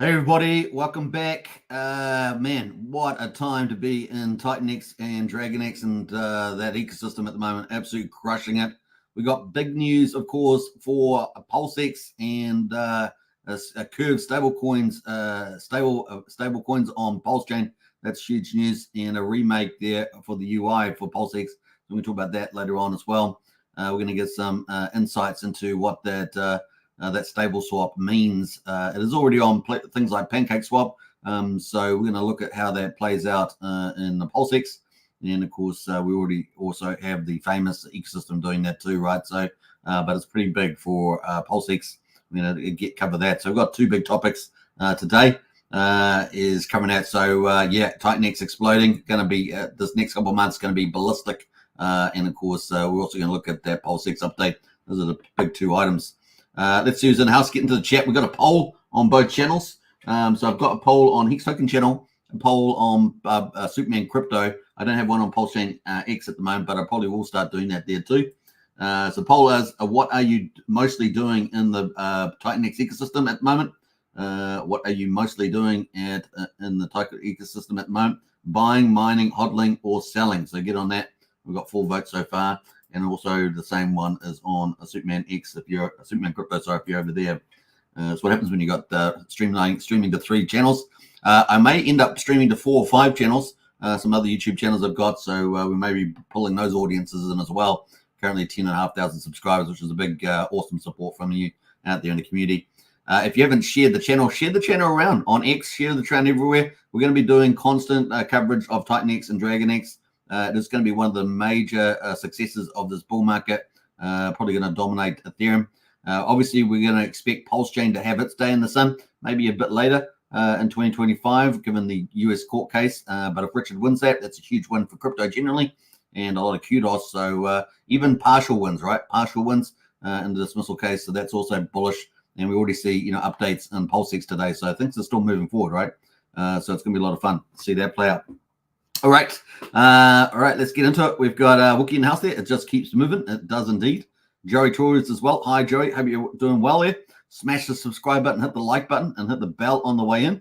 Hey everybody, welcome back. Man, what a time to be in TitanX and DragonX and that ecosystem at the moment. Absolutely crushing it. We got big news, of course, for Pulsechain and Curve stable coins on Pulsechain. That's huge news, and a remake there for the UI for Pulsechain. So we'll talk about that later on as well. We're going to get some insights into what that stable swap means. It is already on things like Pancake Swap. So we're going to look at how that plays out in the Pulsechain. And of course, we already also have the famous ecosystem doing that too, right? So, but it's pretty big for Pulsechain. We're going to cover that. So we've got two big topics today is coming out. So yeah, TitanX exploding. Going to be this next couple of months going to be ballistic. And of course, we're also going to look at that Pulsechain update. Those are the big two items. Let's see who's in the house. Get into the chat. We've got a poll on both channels. So I've got a poll on Hex Token channel, a poll on Superman Crypto. I don't have one on Pulsechain X at the moment, but I probably will start doing that there too. So poll is, what are you mostly doing in the TitanX ecosystem at the moment? What are you mostly doing in the Titan ecosystem at the moment? Buying, mining, hodling, or selling? So get on that. We've got 4 votes so far. And also the same one is on a Superman X if you're a Superman Crypto. Sorry, if you're over there. That's what happens when you got streaming to 3 channels. I may end up streaming to 4 or 5 channels. Some other YouTube channels I've got, so we may be pulling those audiences in as well. Currently 10,500 subscribers, which is a big, awesome support from you out there in the community. If you haven't shared the channel, share the channel around on X. Share the channel everywhere. We're going to be doing constant coverage of TitanX and DragonX. It is going to be one of the major successes of this bull market, probably going to dominate Ethereum. Obviously, we're going to expect Pulsechain to have its day in the sun, maybe a bit later in 2025, given the US court case. But if Richard wins that, that's a huge win for crypto generally, and a lot of kudos. So even partial wins, right? Partial wins in the dismissal case. So that's also bullish. And we already see, updates in Pulsechain today. So things are still moving forward, right? So it's going to be a lot of fun to see that play out. All right, let's get into it. We've got Wookie in the house there. It just keeps moving. It does indeed. Joey Torres as well. Hi, Joey. Hope you're doing well there. Smash the subscribe button, hit the like button, and hit the bell on the way in.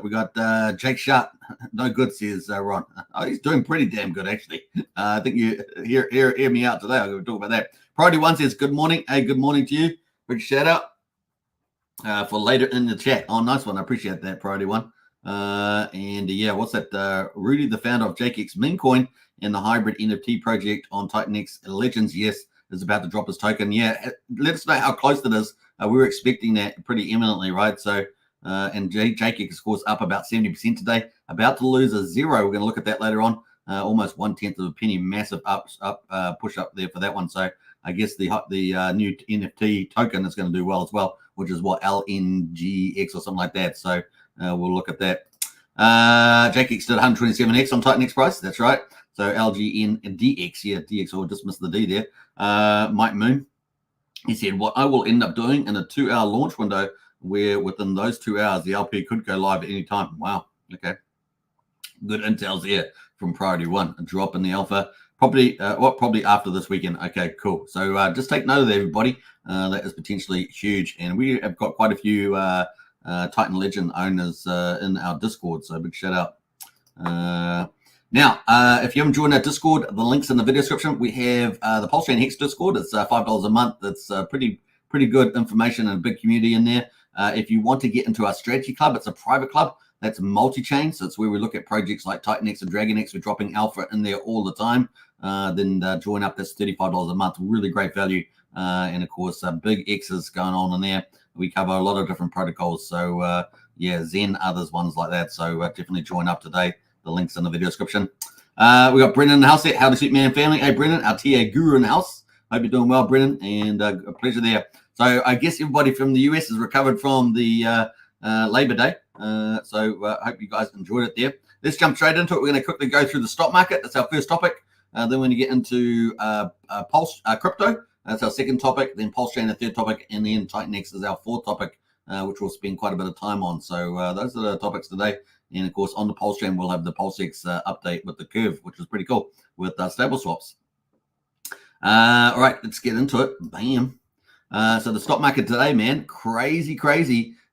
We got Jake Sharp. No good, says Ron. Oh, he's doing pretty damn good, actually. I think you hear me out today. I'm going to talk about that. Priority 1 says, good morning. Hey, good morning to you. Big shout out for later in the chat. Oh, nice one. I appreciate that, Priority 1. Yeah, what's that? Rudy, the founder of JKX meme coin and the hybrid NFT project on TitanX Legends, yes, is about to drop his token. Yeah, let us know how close it is. We were expecting that pretty imminently, right? So, and JKX, of course, up about 70% today, about to lose a 0. We're going to look at that later on. Almost 1/10 of a penny, massive push up there for that one. So I guess the new NFT token is going to do well as well, which is what LNGX or something like that. So we'll look at that. JKX did 127x on TitanX price. That's right. So LGNDX. Yeah, DX. I'll dismiss the D there. Mike Moon. He said, what I will end up doing in a 2-hour launch window where within those 2 hours, the LP could go live at any time. Wow. Okay. Good intels there from Priority 1. A drop in the alpha. Probably after this weekend. Okay, cool. So just take note of that, everybody. That is potentially huge. And we have got quite a few Titan Legend owners in our Discord, so big shout out. Now, if you haven't joined our Discord, the link's in the video description. We have the Pulsechain Hex Discord. It's $5 a month. It's pretty good information and a big community in there. If you want to get into our strategy club, it's a private club that's multi-chain, so it's where we look at projects like TitanX and DragonX. We're dropping alpha in there all the time. Then join up. That's $35 a month. Really great value, and of course, big X's going on in there. We cover a lot of different protocols. So, yeah, Zen, others, ones like that. So definitely join up today. The link's in the video description. We got Brennan in the house there. Howdy, Superman family. Hey, Brennan, our TA guru in the house. Hope you're doing well, Brennan, and a pleasure there. So I guess everybody from the US has recovered from the Labor Day. So I hope you guys enjoyed it there. Let's jump straight into it. We're going to quickly go through the stock market. That's our first topic. Then we're going to get into crypto. That's our second topic. Then Pulsechain, the third topic. And then TitanX is our fourth topic, which we'll spend quite a bit of time on. So those are the topics today. And, of course, on the Pulsechain, we'll have the Pulsechain update with the curve, which is pretty cool, with stable swaps. All right, let's get into it. Bam. So the stock market today, man, crazy.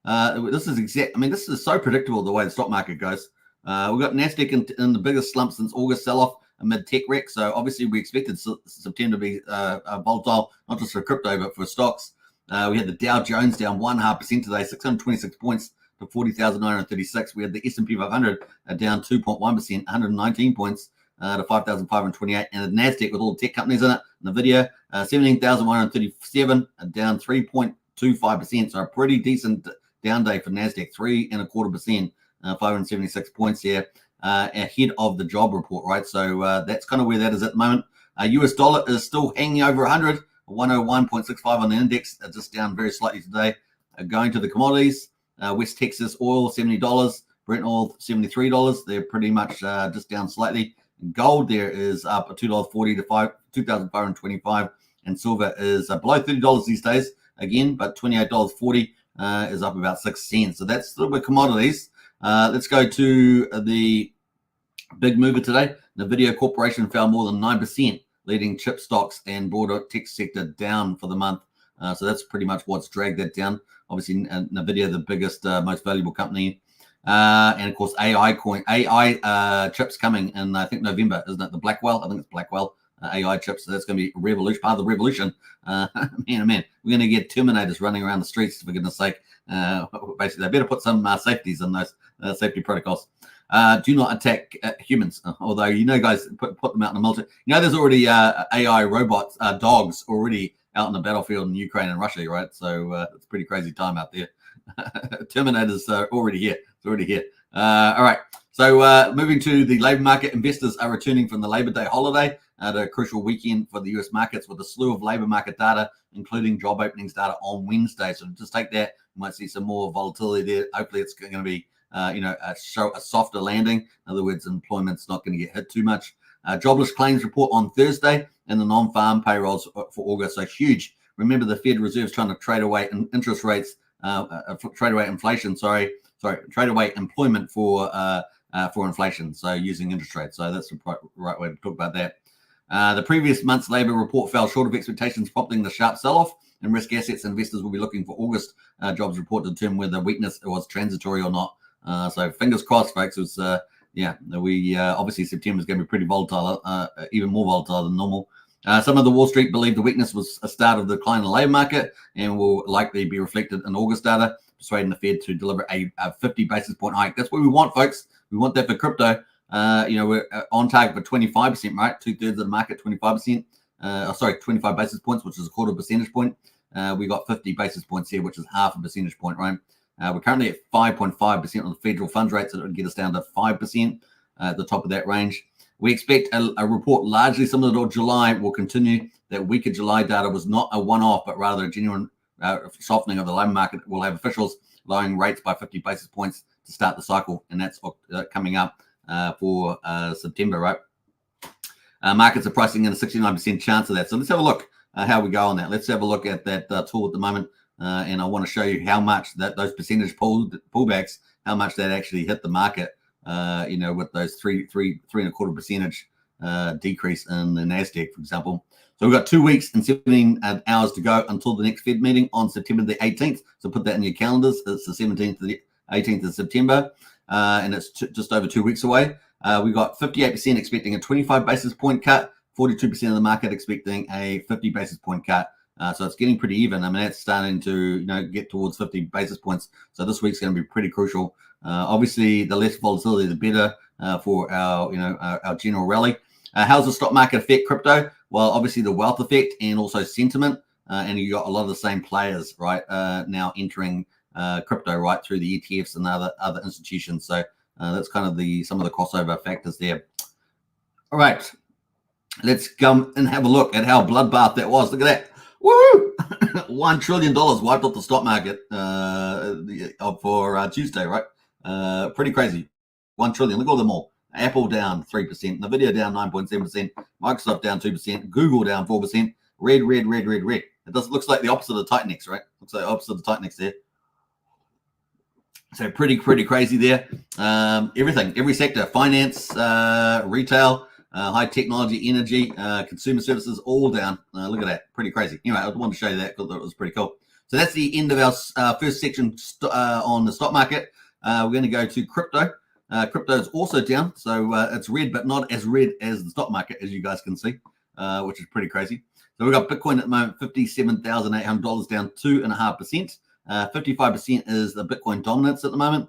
This is so predictable the way the stock market goes. We've got Nasdaq in the biggest slump since August sell-off amid tech wreck. So obviously we expected September to be volatile, not just for crypto, but for stocks. We had the Dow Jones down 1.5% today, 626 points to 40,936. We had the S&P 500 down 2.1%, 119 points to 5,528. And the Nasdaq with all the tech companies in it, NVIDIA, 17,137, down 3.25%. So a pretty decent down day for Nasdaq, 3.25%, 576 points here, ahead of the job report, right? So that's kind of where that is at the moment. US dollar is still hanging over 100, 101.65 on the index, just down very slightly today. Going to the commodities, West Texas oil, $70, Brent oil, $73. They're pretty much just down slightly. Gold there is up $2.40 to 2,525, and silver is below $30 these days again, but $28.40 is up about 6 cents. So that's a little bit commodities. Let's go to the big mover today. NVIDIA Corporation fell more than 9%, leading chip stocks and broader tech sector down for the month. So that's pretty much what's dragged that down. Obviously, NVIDIA, the biggest, most valuable company. And of course, AI chips coming in, I think, November, isn't it? The Blackwell, I think it's Blackwell AI chips. So that's going to be a revolution, part of the revolution. Man, oh man, we're going to get Terminators running around the streets, for goodness sake. Basically, they better put some safeties in those safety protocols. Do not attack humans, although, you know, guys, put them out in the military. You know, there's already AI robots, dogs already out in the battlefield in Ukraine and Russia, right? So it's a pretty crazy time out there. Terminators are already here. It's already here. All right. So moving to the labor market, investors are returning from the Labor Day holiday at a crucial weekend for the US markets with a slew of labor market data, including job openings data on Wednesday. So just take that. You might see some more volatility there. Hopefully it's going to be, show a softer landing. In other words, employment's not going to get hit too much. Jobless claims report on Thursday and the non-farm payrolls for August are huge. Remember, the Fed Reserve's trying to trade away interest rates, trade away inflation. Trade away employment for inflation. So using interest rates. So that's the right way to talk about that. The previous month's labor report fell short of expectations, prompting the sharp sell-off in risk assets. Investors will be looking for August jobs report to determine whether weakness was transitory or not. So fingers crossed, folks. It was obviously September is going to be pretty volatile, even more volatile than normal. Some of the Wall Street believe the weakness was a start of the decline in the labor market and will likely be reflected in August data, persuading the Fed to deliver a 50 basis point hike. That's what we want, folks. We want that for crypto. We're on target for 25%, right? 2/3 of the market, 25%. 25 basis points, which is a quarter percentage point. We got 50 basis points here, which is half a percentage point, right? We're currently at 5.5% on the federal funds rate, so it would get us down to 5% at the top of that range. We expect a report largely similar to July will continue. That weaker July data was not a one-off, but rather a genuine softening of the labor market. Will have officials lowering rates by 50 basis points to start the cycle, and that's coming up for September, right? Markets are pricing in a 69% chance of that. So let's have a look how we go on that. Let's have a look at that tool at the moment, and I want to show you how much those percentage pullbacks, how much that actually hit the market. With those 3.25% decrease in the Nasdaq, for example. So we've got 2 weeks and 17 hours to go until the next Fed meeting on September the 18th. So put that in your calendars. It's the 17th to the 18th of September, and it's just over 2 weeks away. We got 58% expecting a 25 basis point cut, 42% of the market expecting a 50 basis point cut. So it's getting pretty even. I mean, that's starting to get towards 50 basis points. So this week's going to be pretty crucial. Obviously, the less volatility, the better for our general rally. How's the stock market affect crypto? Well, obviously the wealth effect and also sentiment, and you got a lot of the same players, right, now entering crypto right through the ETFs and other institutions. So that's kind of some of the crossover factors there. All right, let's come and have a look at how bloodbath that was. Look at that. Woo! $1 trillion wiped off the stock market for Tuesday, right? Pretty crazy. 1 trillion. Look at all them all. Apple down 3%. NVIDIA down 9.7%. Microsoft down 2%. Google down 4%. Red. It looks like the opposite of TitanX, right? Looks like the opposite of TitanX there. So pretty crazy there. Everything, every sector, finance, retail, high technology, energy, consumer services, all down. Look at that. Pretty crazy. Anyway, I wanted to show you that because it was pretty cool. So that's the end of our first section on the stock market. We're going to go to crypto. Crypto is also down, so it's red, but not as red as the stock market, as you guys can see, which is pretty crazy. So we've got Bitcoin at the moment, $57,800, down 2.5%. 55% is the Bitcoin dominance at the moment,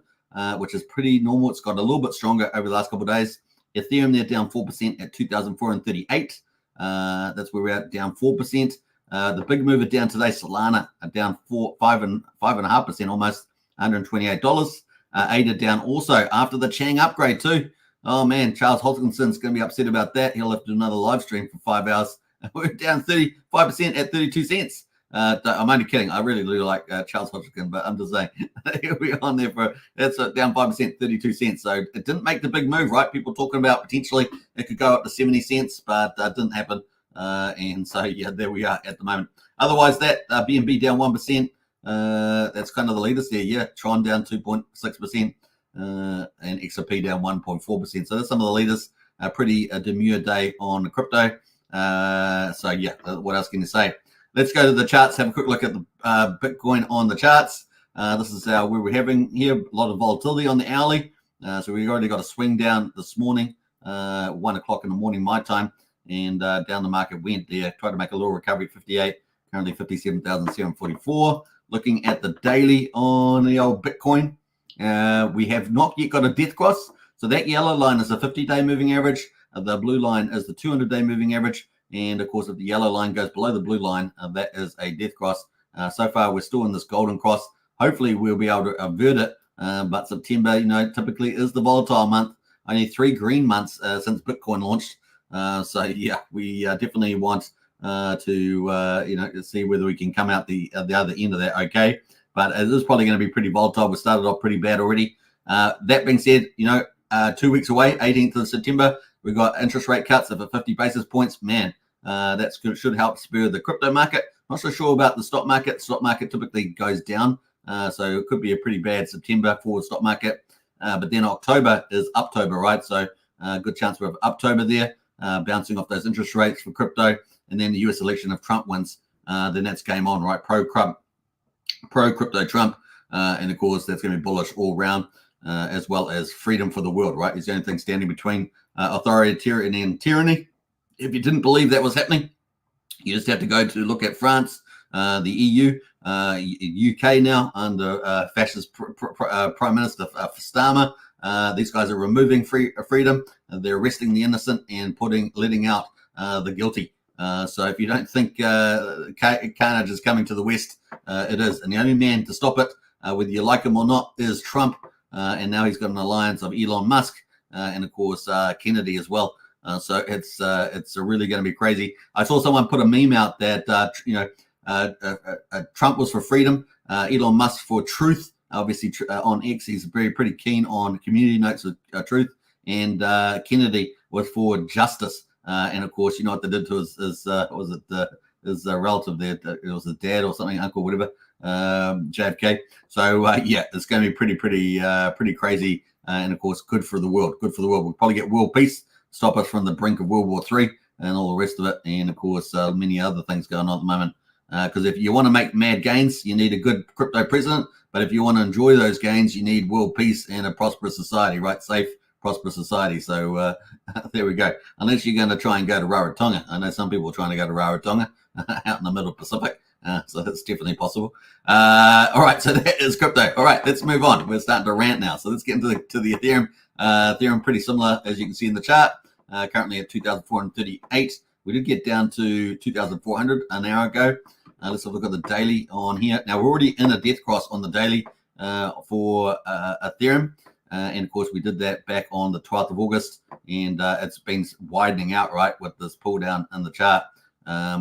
which is pretty normal. It's got a little bit stronger over the last couple of days. Ethereum, they're down 4% at 2,438. That's where we're at, down 4%. The big mover down today, Solana, down 5.5% almost, $128. ADA down also after the Chang upgrade too. Oh man, Charles Hodgkinson's going to be upset about that. He'll have to do another live stream for 5 hours. We're down 35% at 32 cents. I'm only kidding. I really do like Charles Hodgkin, but I'm just saying we're on there for that's down 5%, 32 cents. So it didn't make the big move, right? People talking about potentially it could go up to 70 cents, but that didn't happen. And so yeah, there we are at the moment. Otherwise, that BNB down 1%. That's kind of the leaders there. Yeah, Tron down 2.6%, and XRP down 1.4%. So that's some of the leaders. Pretty demure day on crypto. So yeah, what else can you say? Let's go to the charts. Have a quick look at the Bitcoin on the charts. This is where we're having here a lot of volatility on the hourly. So we already got a swing down this morning, 1 o'clock in the morning my time, and down the market went there. Tried to make a little recovery at 58. Currently 57,744. Looking at the daily on the old Bitcoin, we have not yet got a death cross. So that yellow line is a 50-day moving average. The blue line is the 200-day moving average. And of course, if the yellow line goes below the blue line, that is a death cross. So far, we're still in this golden cross. Hopefully, we'll be able to avert it. But September, typically is the volatile month. Only 3 green months since Bitcoin launched. So yeah, we definitely want to see whether we can come out the other end of that okay. But it is probably going to be pretty volatile. We started off pretty bad already. That being said, 2 weeks away, 18th of September, we've got interest rate cuts of 50 basis points. Man, that should help spur the crypto market. Not so sure about the stock market. Stock market typically goes down. So it could be a pretty bad September for the stock market. But then October is Uptober, right? So good chance we have Uptober there, bouncing off those interest rates for crypto. And then the US election, if Trump wins, then that's game on, right? Pro-crypto Trump. And of course, that's going to be bullish all round, as well as freedom for the world, right? Is the only thing standing between authoritarian and tyranny. If you didn't believe that was happening, you just have to go to look at France, the EU, UK now under fascist Prime Minister Starmer. These guys are removing freedom. They're arresting the innocent and letting out the guilty. So if you don't think carnage is coming to the West, it is. And the only man to stop it, whether you like him or not, is Trump. And now he's got an alliance of Elon Musk and, of course, Kennedy as well. So it's really going to be crazy. I saw someone put a meme out that, Trump was for freedom, Elon Musk for truth. Obviously, on X, he's pretty keen on community notes of truth. And Kennedy was for justice. And of course, you know what they did to his relative there? It was his dad or something, uncle, whatever, JFK. So yeah, it's going to be pretty crazy. And of course, good for the world. Good for the world. We'll probably get world peace, stop us from the brink of World War III and all the rest of it. And of course, many other things going on at the moment. Because if you want to make mad gains, you need a good crypto president. But if you want to enjoy those gains, you need world peace and a prosperous society, right? Safe, prosperous society. So there we go. Unless you're going to try and go to Rarotonga. I know some people are trying to go to Rarotonga out in the middle Pacific. So that's definitely possible. All right, so that is crypto. All right, let's move on. We're starting to rant now. So let's get into the Ethereum. Ethereum pretty similar, as you can see in the chart. Currently at 2,438. We did get down to 2,400 an hour ago. Let's have a look at the daily on here. Now, we're already in a death cross on the daily for Ethereum. And of course, we did that back on the 12th of August. And it's been widening out, right, with this pull down in the chart.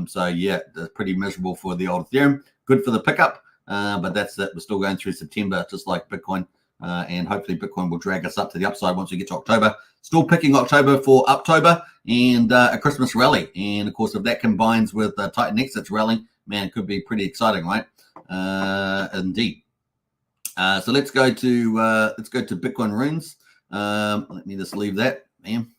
So yeah, that's pretty miserable for the old Ethereum. Good for the pickup, but that's it. We're still going through September, just like Bitcoin, and hopefully Bitcoin will drag us up to the upside once we get to October. Still picking October for Uptober and a Christmas rally. And of course, if that combines with TitanX that's rallying, man, it could be pretty exciting, right? Indeed. So let's go to Bitcoin runes. Let me just leave that, man.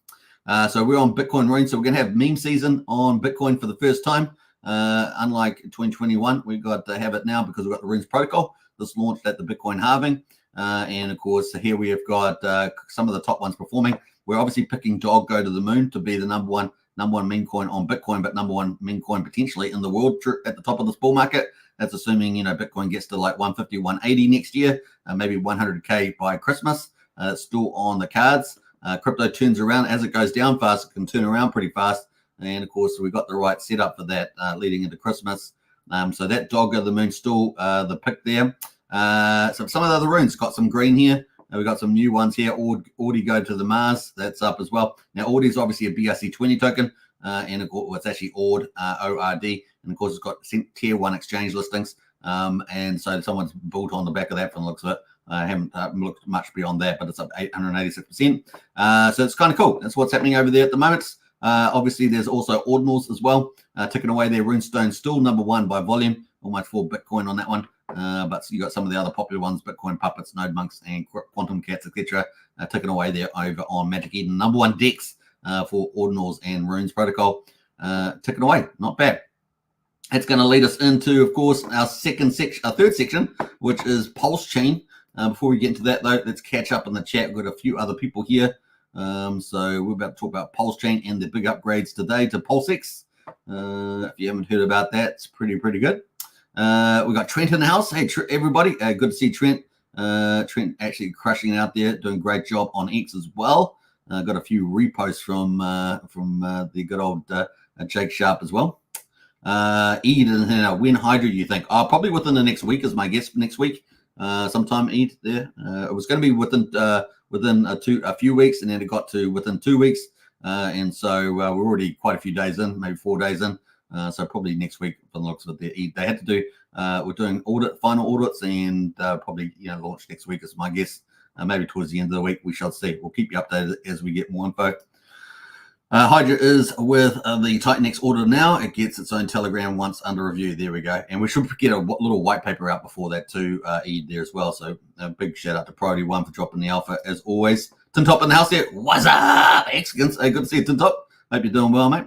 So we're on Bitcoin runes. So we're going to have meme season on Bitcoin for the first time. Unlike 2021, we've got to have it now because we've got the Runes protocol. This launched at the Bitcoin halving. And of course, here we have got some of the top ones performing. We're obviously picking Dog Go to the Moon to be the number one meme coin on Bitcoin, but number one meme coin potentially in the world at the top of this bull market. That's assuming, Bitcoin gets to like 150, 180 next year, maybe 100K by Christmas. It's still on the cards. Crypto turns around as it goes down fast. It can turn around pretty fast. And of course, we've got the right setup for that leading into Christmas. So that Dog Go to the Moon still the pick there. So some of the other runes got some green here. We've got some new ones here. Audi Go to the Mars. That's up as well. Now, Audi is obviously a BRC20 token. And of course, it's actually ORD, O-R-D. And of course, it's got tier 1 exchange listings. And so someone's built on the back of that from the looks of it. I haven't looked much beyond that, but it's up 886%. So it's kind of cool. That's what's happening over there at the moment. Obviously, there's also ordinals as well, ticking away there. Runestone still number one by volume, almost 4 Bitcoin on that one. But you got some of the other popular ones, Bitcoin Puppets, Node Monks, and Quantum Cats, etc., ticking away there over on Magic Eden. Number one DEX for ordinals and runes protocol, ticking away. Not bad. It's going to lead us into, of course, our third section, which is Pulsechain. Before we get into that, though, let's catch up in the chat. We've got a few other people here. So we're about to talk about Pulsechain and the big upgrades today to PulseX. If you haven't heard about that, it's pretty good. We got Trent in the house. Hey, everybody. Good to see Trent. Trent actually crushing it out there, doing a great job on X as well. Got a few reposts from the good old Jake Sharp as well. Eden, when HYDRA, you think? Probably within the next week is my guess. Next week, sometime Ed there. It was going to be within a few weeks, and then it got to within 2 weeks. And so we're already quite a few days in, maybe 4 days in. So probably next week, from the looks of it, they had to do. We're doing final audits, and probably launch next week is my guess. Maybe towards the end of the week, we shall see. We'll keep you updated as we get more info. HYDRA is with the TitanX audit now. It gets its own Telegram once under review. There we go. And we should get a little white paper out before that too, Ed, there as well. So a big shout out to Priority One for dropping the alpha as always. Tim Top in the house here. What's up, Mexicans? Good to see you, Tim Top. Hope you're doing well, mate.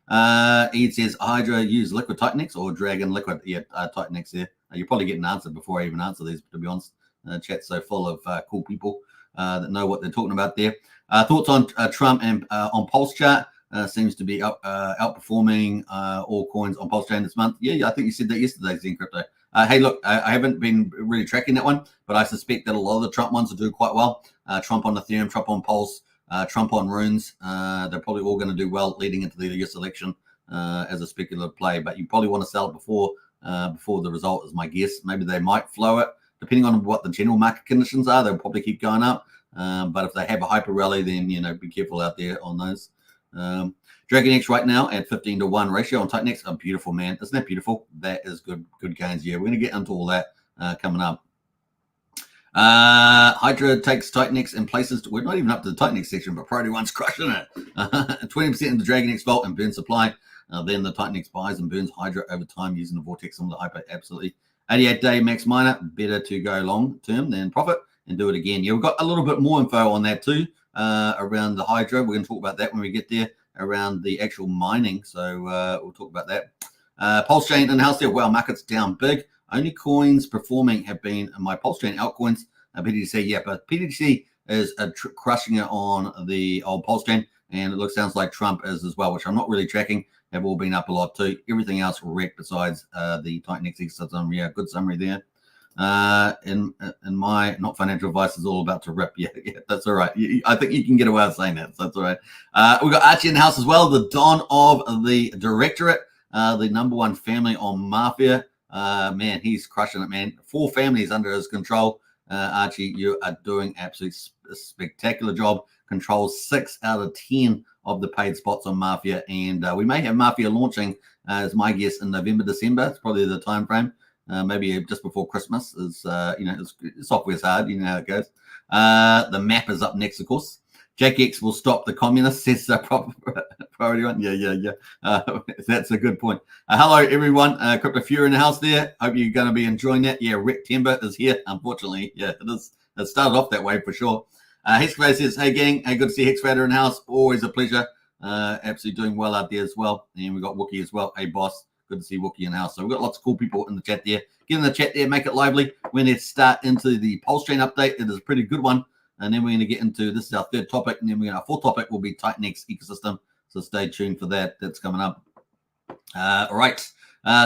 Ed says, HYDRA use liquid TitanX or Dragon liquid? Yeah, TitanX there. You're probably getting an answer before I even answer these, to be honest. Chat's so full of cool people that know what they're talking about there. Thoughts on Trump and on Pulse chart? Seems to be outperforming all coins on Pulsechain this month. Yeah, I think you said that yesterday, Zen Crypto. Hey, look, I haven't been really tracking that one, but I suspect that a lot of the Trump ones will do quite well. Trump on Ethereum, Trump on Pulse, Trump on Runes. They're probably all going to do well leading into the US election as a speculative play. But you probably want to sell it before the result, is my guess. Maybe they might flow it. Depending on what the general market conditions are, they'll probably keep going up. But if they have a hyper rally, then, be careful out there on those. DragonX right now at 15-to-1 ratio on TitanX. Oh, beautiful, man. Isn't that beautiful? That is good gains. Yeah, we're going to get into all that coming up. HYDRA takes TitanX in places. We're not even up to the TitanX section, but Priority One's crushing it. 20% in the DragonX vault and burn supply. Then the TitanX buys and burns HYDRA over time using the vortex on the hyper. Absolutely. 88-day max miner. Better to go long term than profit and do it again. Yeah, we've got a little bit more info on that too. Around the HYDRA. We're going to talk about that when we get there, around the actual mining. So we'll talk about that. Pulsechain in the house there. Wow, market's down big. Only coins performing have been my Pulsechain altcoins. PDC, yeah, but PDC is crushing it on the old Pulsechain, and it sounds like Trump is as well, which I'm not really tracking. Have all been up a lot too. Everything else wrecked besides the TitanX summary. Yeah, good summary there. In my not financial advice is all about to rip. Yeah, that's all right. I think you can get away with saying that, so that's all right. We've got Archie in the house as well, the Don of the Directorate, the number one family on Mafia. Man, he's crushing it, man. 4 families under his control. Archie, you are doing absolutely spectacular job. Controls 6 out of 10 of the paid spots on Mafia, and we may have Mafia launching, as my guess, in November, December. It's probably the time frame. Maybe just before Christmas. Is software's hard, you know how it goes. The map is up next, of course. JackX will stop the communists, says Priority One. Yeah. That's a good point. Hello, everyone. Crypto Fury in the house there. Hope you're going to be enjoying that. Yeah, Rick Timber is here, unfortunately. Yeah, it is. It started off that way for sure. Hexvader says, hey, gang. Hey, good to see Hexvader in the house. Always a pleasure. Absolutely doing well out there as well. And we got Wookie as well. Hey, boss. Good to see Wookie in the house. So we've got lots of cool people in the chat there. Get in the chat there, make it lively. We're going to start into the Pulsechain update. It is a pretty good one. And then we're going to get into, this is our third topic, and then our fourth topic will be TitanX ecosystem. So stay tuned for that. That's coming up. All right.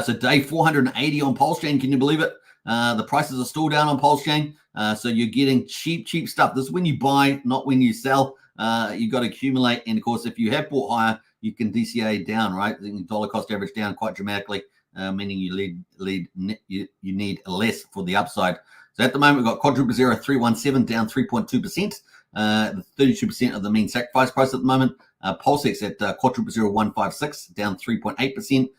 So day 480 on Pulsechain. Can you believe it? The prices are still down on Pulsechain. So you're getting cheap stuff. This is when you buy, not when you sell. You've got to accumulate. And of course, if you have bought higher, you can DCA down, right? The dollar cost average down quite dramatically, meaning you need less for the upside. So at the moment, we've got quadruple 0317 down 3.2%. 32% of the mean sacrifice price at the moment. Pulsex at quadruple 0156 down 3.8%.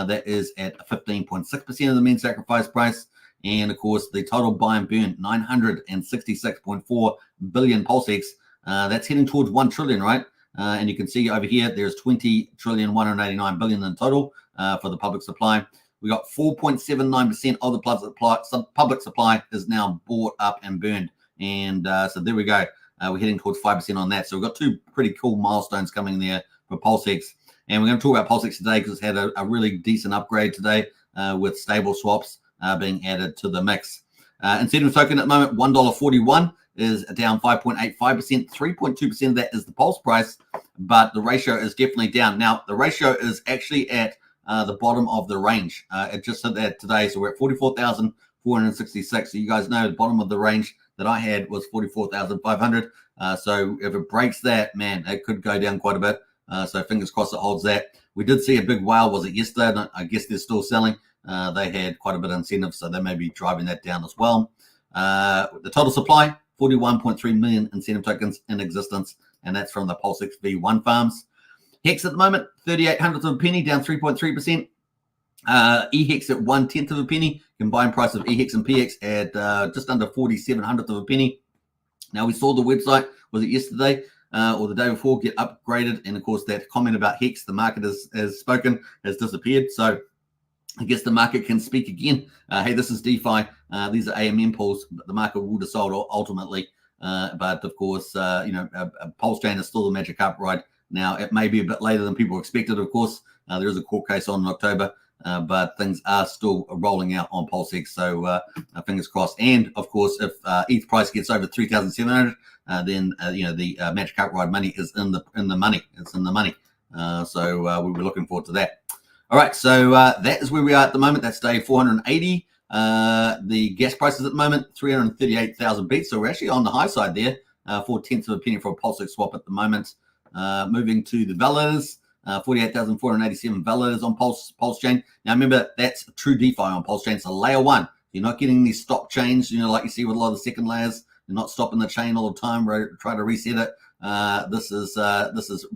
That is at 15.6% of the mean sacrifice price. And of course, the total buy and burn 966.4 billion Pulsex. That's heading towards 1 trillion, right? And you can see over here, there's 20,189 billion in total for the public supply. We got 4.79% of the public supply is now bought up and burned. And so there we go. We're heading towards 5% on that. So we've got two pretty cool milestones coming there for Pulsex. And we're going to talk about Pulsex today because it's had a really decent upgrade today with stable swaps being added to the mix. Incentive token at the moment, $1.41 is down 5.85%. 3.2% of that is the pulse price, but the ratio is definitely down. Now, the ratio is actually at the bottom of the range. It just hit that today, so we're at 44,466. So you guys know the bottom of the range that I had was 44,500. So if it breaks that, man, it could go down quite a bit. So fingers crossed it holds that. We did see a big whale, was it yesterday? I guess they're still selling. They had quite a bit of incentive, so they may be driving that down as well. The total supply, 41.3 million incentive tokens in existence, and that's from the Pulsex V1 farms. Hex at the moment, 38 of a penny, down 3.3%. EHEX at 1/10 of a penny. Combined price of EHEX and PX at just under 47 of a penny. Now we saw the website, was it yesterday or the day before, get upgraded, and of course that comment about Hex, the market has spoken, has disappeared. So I guess the market can speak again. Hey, this is DeFi. These are AMM pools, but the market will decide ultimately. But of course, Pulsechain is still the magic upride. Now, it may be a bit later than people expected, of course. There is a court case on in October, but things are still rolling out on Pulsex. So fingers crossed. And of course, if ETH price gets over 3,700, then the magic upride money is in the money. It's in the money. So we were looking forward to that. All right, so that is where we are at the moment. That's day 480. The gas prices at the moment, 338,000 beats. So we're actually on the high side there, 4/10 of a penny for a Pulsex swap at the moment. Moving to the validators, 48,487 validators on Pulsechain. Now remember, that's true DeFi on Pulsechain. So layer one, you're not getting these stop chains, like you see with a lot of the second layers. You're not stopping the chain all the time, try to reset it. This is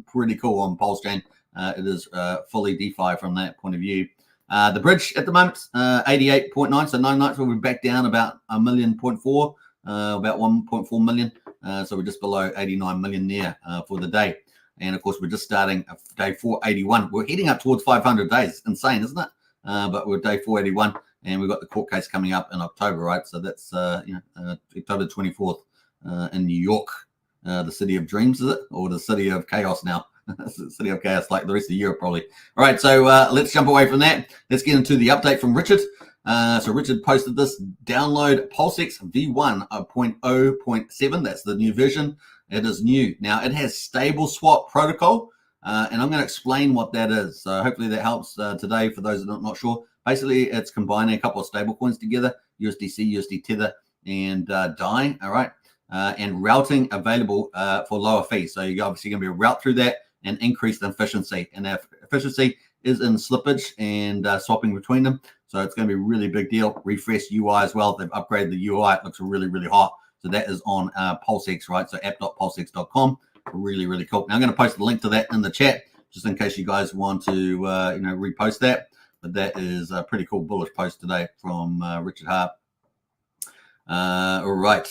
pretty cool on Pulsechain. It is fully DeFi from that point of view. The bridge at the moment, 88.9, so 9 nights we'll be back down about 1.4 million, about 1.4 million. So we're just below 89 million there for the day. And of course, we're just starting day 481. We're heading up towards 500 days. Insane, isn't it? But we're day 481, and we've got the court case coming up in October, right? So that's October 24th in New York, the city of dreams, is it? Or the city of chaos now? City of chaos, like the rest of Europe, probably. All right, so let's jump away from that. Let's get into the update from Richard. So Richard posted this: download Pulsex V1.0.7. That's the new version. It is new. Now, it has stable swap protocol, and I'm going to explain what that is. So hopefully that helps today for those that are not sure. Basically, it's combining a couple of stable coins together, USDC, USD Tether, and DAI, all right? And routing available for lower fees. So you're obviously going to be able to route through that and increase the efficiency. And that efficiency is in slippage and swapping between them. So it's going to be a really big deal. Refresh UI as well. They've upgraded the UI. It looks really, really hot. So that is on Pulsex, right? So app.pulsex.com. Really, really cool. Now I'm going to post the link to that in the chat, just in case you guys want to, repost that. But that is a pretty cool bullish post today from Richard Hart. All right.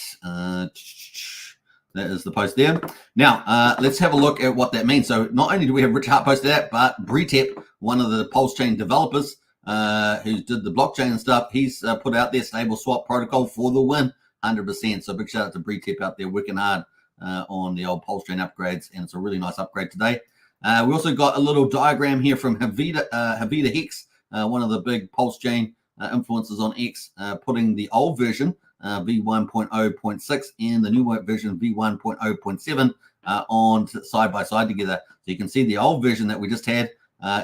That is the post there. Now, let's have a look at what that means. So not only do we have Richard Hart posted that, but Bretep, one of the Pulsechain developers who did the blockchain and stuff, he's put out their stable swap protocol for the win, 100%. So big shout out to Bretep out there working hard on the old Pulsechain upgrades, and it's a really nice upgrade today. We also got a little diagram here from HYDRA Hex. one of the big Pulsechain influencers on X, putting the old version v1.0.6 and the new version v1.0.7 on side by side together. So you can see the old version that we just had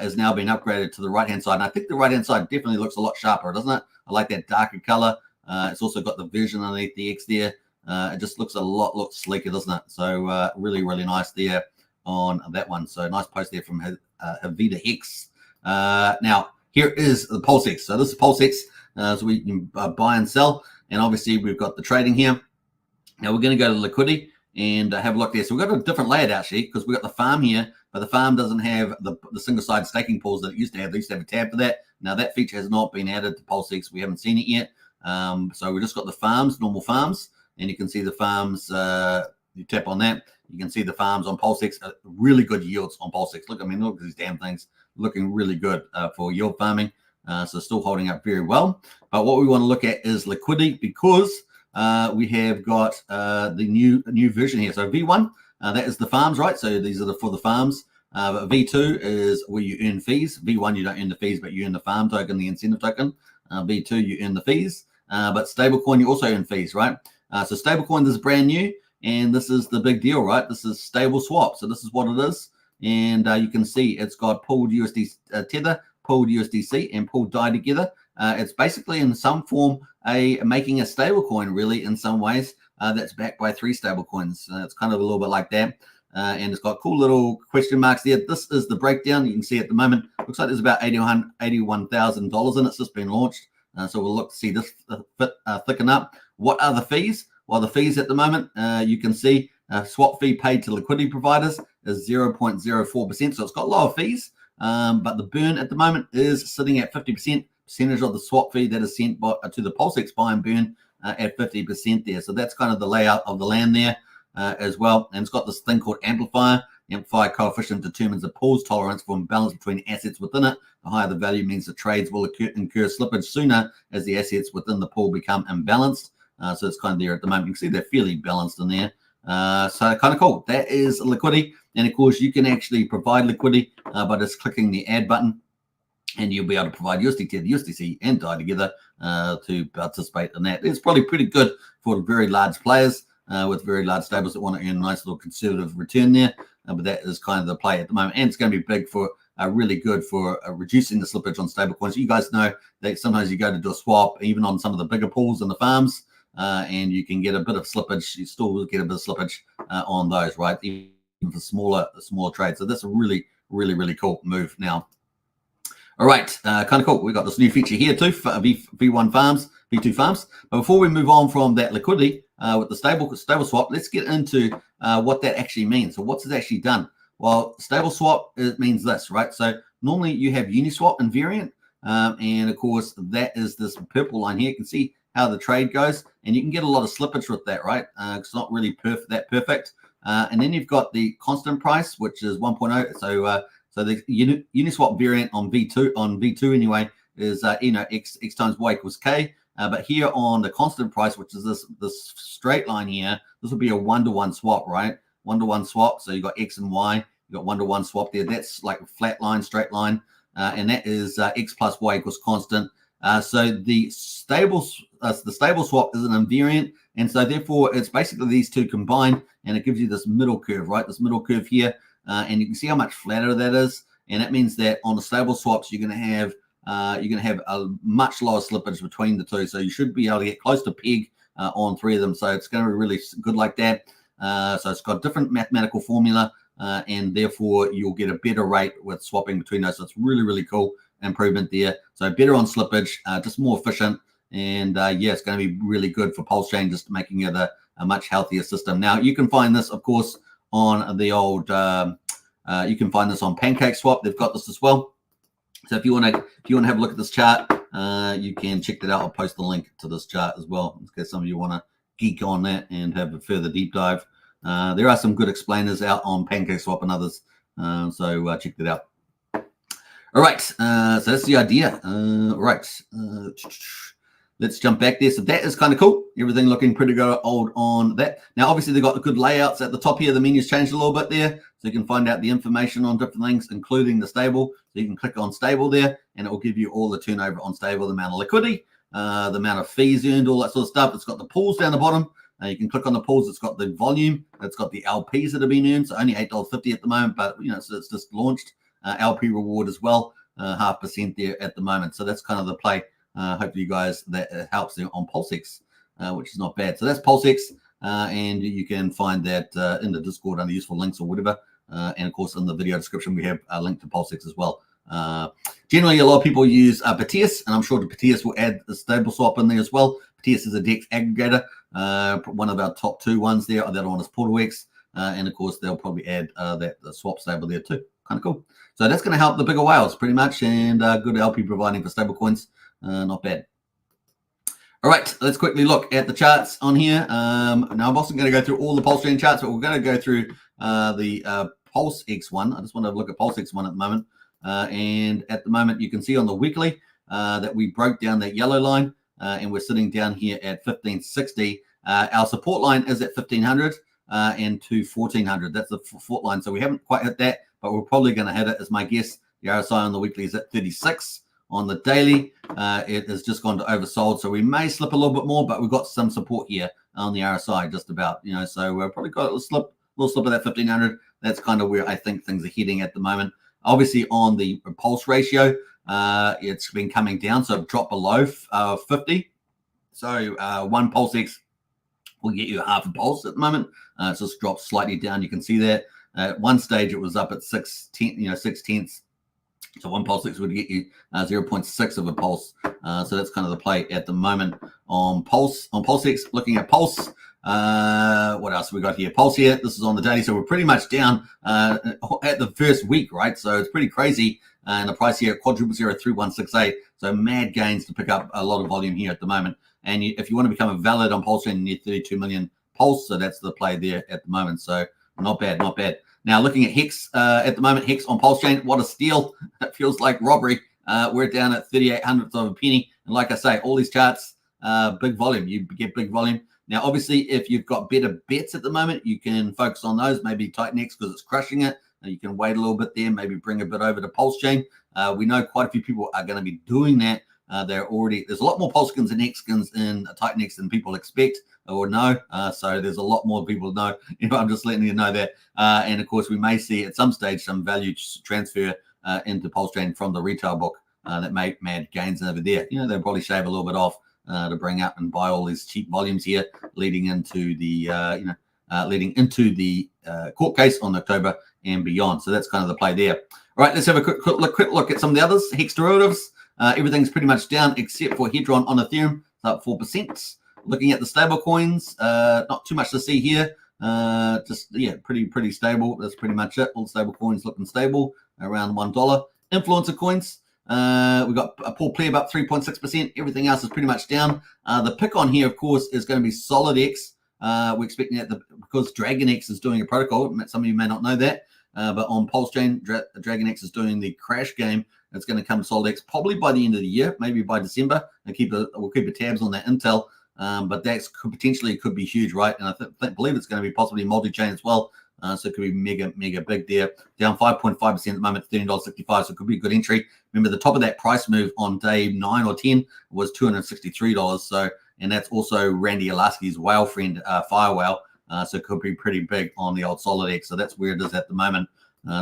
is now being upgraded to the right hand side. And I think the right hand side definitely looks a lot sharper, doesn't it? I like that darker color. It's also got the version underneath the X there. It just looks a lot sleeker, doesn't it? So really nice there on that one. So nice post there from HYDRA Hex. Now here is the Pulsex. So this is Pulsex. So we can buy and sell. And obviously we've got the trading here. Now we're going to go to liquidity and have a look there. So we've got a different layout actually, because we've got the farm here, but the farm doesn't have the single-sided staking pools that it used to have. They used to have a tab for that. Now that feature has not been added to Pulsex. We haven't seen it yet. So we just got the farms, normal farms, and you can see the farms. You tap on that, you can see the farms on Pulsex. Really good yields on Pulsex. Look, I mean, look at these damn things, looking really good for yield farming. So still holding up very well. But what we want to look at is liquidity, because we have got the new version here. So V1, that is the farms, right? So these are for the farms. But V2 is where you earn fees. V1, you don't earn the fees, but you earn the farm token, the incentive token. V2, you earn the fees. But stablecoin, you also earn fees, right? So stablecoin, this is brand new, and this is the big deal, right? This is stable swap. So this is what it is. And you can see it's got pooled USD Tether, pooled USDC, and pooled DAI together. It's basically in some form making a stable coin, really, in some ways, that's backed by 3 stable coins. It's kind of a little bit like that. And it's got cool little question marks there. This is the breakdown. You can see at the moment, looks like there's about $81,000 in it. It's just been launched. So we'll look to see this thicken up. What are the fees? Well, the fees at the moment, you can see swap fee paid to liquidity providers is 0.04%. So it's got lower fees. But the burn at the moment is sitting at 50% percentage of the swap fee that is sent to the Pulsex buy and burn at 50% there. So that's kind of the layout of the land there as well. And it's got this thing called amplifier. The amplifier coefficient determines the pool's tolerance for imbalance between assets within it. The higher the value means the trades will incur slippage sooner as the assets within the pool become imbalanced. So it's kind of there at the moment. You can see they're fairly balanced in there. So kind of cool. That is liquidity. And of course, you can actually provide liquidity by just clicking the add button, and you'll be able to provide USDT, USDC, and DAI together to participate in that. It's probably pretty good for very large players with very large stables that want to earn a nice little conservative return there. But that is kind of the play at the moment. And it's going to be big for really good for reducing the slippage on stable coins. You guys know that sometimes you go to do a swap, even on some of the bigger pools in the farms, and you can get a bit of slippage. You still get a bit of slippage on those, right? Even for smaller trades. So that's a really cool move now. All right, kind of cool. We got this new feature here too for V1 farms, V2 farms. But before we move on from that liquidity with the stable swap, let's get into what that actually means. So what's it actually done? Well, stable swap, it means this, right? So normally you have Uniswap invariant, and of course that is this purple line here. You can see how the trade goes, and you can get a lot of slippage with that, right? It's not really perfect. And then you've got the constant price, which is 1.0. So the Uniswap variant on V2 anyway is X times Y equals K. But here on the constant price, which is this straight line here, this will be a 1-to-1 swap, right? 1-to-1 swap. So you got X and Y, you got 1-to-1 swap there. That's like a flat line, straight line, and that is X plus Y equals constant. So the stable swap is an invariant, and so therefore it's basically these two combined, and it gives you this middle curve, right? This middle curve here, and you can see how much flatter that is, and that means that on the stable swaps you're going to have a much lower slippage between the two. So you should be able to get close to peg on 3 of them. So it's going to be really good like that. So it's got different mathematical formula, and therefore you'll get a better rate with swapping between those. So it's really cool improvement there. So better on slippage, just more efficient, and yeah, it's going to be really good for Pulsechain, just making it a much healthier system. Now you can find this, of course, on the old. You can find this on PancakeSwap. They've got this as well. So if you want to have a look at this chart, you can check that out. I'll post the link to this chart as well, in case some of you want to geek on that and have a further deep dive. There are some good explainers out on PancakeSwap and others, so check that out. All right, so that's the idea. Right, let's jump back there. So that is kind of cool. Everything looking pretty good old on that. Now, obviously, they've got the good layouts at the top here. The menu's changed a little bit there. So you can find out the information on different things, including the stable. So you can click on stable there, and it will give you all the turnover on stable, the amount of liquidity, the amount of fees earned, all that sort of stuff. It's got the pools down the bottom. You can click on the pools. It's got the volume. It's got the LPs that have been earned. So only $8.50 at the moment, but so it's just launched. LP reward as well, 0.5% there at the moment. So that's kind of the play. Hopefully you guys, that helps there on Pulsex, which is not bad. So that's Pulsex, and you can find that in the Discord under useful links or whatever. And of course, in the video description, we have a link to Pulsex as well. Generally, a lot of people use Proteus, and I'm sure the Proteus will add the stable swap in there as well. Proteus is a DEX aggregator, one of our top 2 ones there. That one is PortalX, and of course, they'll probably add the swap stable there too. Kind of cool. So that's going to help the bigger whales pretty much, and good LP providing for stable coins. Not bad. All right, let's quickly look at the charts on here. Now, I'm also going to go through all the Pulsechain charts, but we're going to go through the Pulsex one. I just want to look at Pulsex one at the moment. And at the moment, you can see on the weekly that we broke down that yellow line, and we're sitting down here at 1560. Our support line is at 1500 and to 1400. That's the support line. So we haven't quite hit that, but we're probably going to hit it, as my guess. The RSI on the weekly is at 36. On the daily, it has just gone to oversold, so we may slip a little bit more, but we've got some support here on the RSI, just about, so we've probably got a little slip of that 1500. That's kind of where I think things are heading at the moment. Obviously, on the pulse ratio, it's been coming down, so it dropped below 50. So one Pulsex will get you half a pulse at the moment. It's just dropped slightly down. You can see that at one stage it was up at 6 tenths. So one Pulsex would get you 0.6 of a pulse. So that's kind of the play at the moment on Pulsex. Looking at Pulse, what else have we got here? Pulse here. This is on the daily, so we're pretty much down at the first week, right? So it's pretty crazy. And the price here, quadruple 0.3168. So mad gains to pick up a lot of volume here at the moment. And if you want to become a valid on Pulsechain, you need 32 million pulse. So that's the play there at the moment. So not bad, not bad. Now, looking at Hex at the moment, Hex on Pulsechain, what a steal. It feels like robbery. We're down at 38 of a penny. And like I say, all these charts, big volume. You get big volume. Now, obviously, if you've got better bets at the moment, you can focus on those. Maybe TitanX because it's crushing it. You can wait a little bit there, maybe bring a bit over to Pulsechain. We know quite a few people are going to be doing that. There's a lot more Pulseskins and Hexskins in TitanX than people expect or know. So there's a lot more people know. I'm just letting you know that. And of course, we may see at some stage some value transfer into Pulsechain from the retail book that make mad gains over there. They'll probably shave a little bit off to bring up and buy all these cheap volumes here, leading into the court case on October and beyond. So that's kind of the play there. All right, let's have a quick look at some of the others. Hex derivatives. Everything's pretty much down except for HYDRA on Ethereum, up 4%. Looking at the stable coins, not too much to see here. Pretty stable. That's pretty much it. All stable coins looking stable, around $1. Influencer coins, we've got a poor play about 3.6%. Everything else is pretty much down. The pick on here, of course, is going to be SolidX. We're expecting that because DragonX is doing a protocol. Some of you may not know that, but on Pulsechain, DragonX is doing the crash game. It's going to come to SolidX probably by the end of the year, maybe by December. We'll keep the tabs on that intel, but that could be huge, right? And I believe it's going to be possibly multi-chain as well. So it could be mega big there. Down 5.5% at the moment, $13.65. So it could be a good entry. Remember, the top of that price move on day 9 or 10 was $263. So, and that's also Randy Alaski's whale friend, Fire Whale. So it could be pretty big on the old SolidX. So that's where it is at the moment.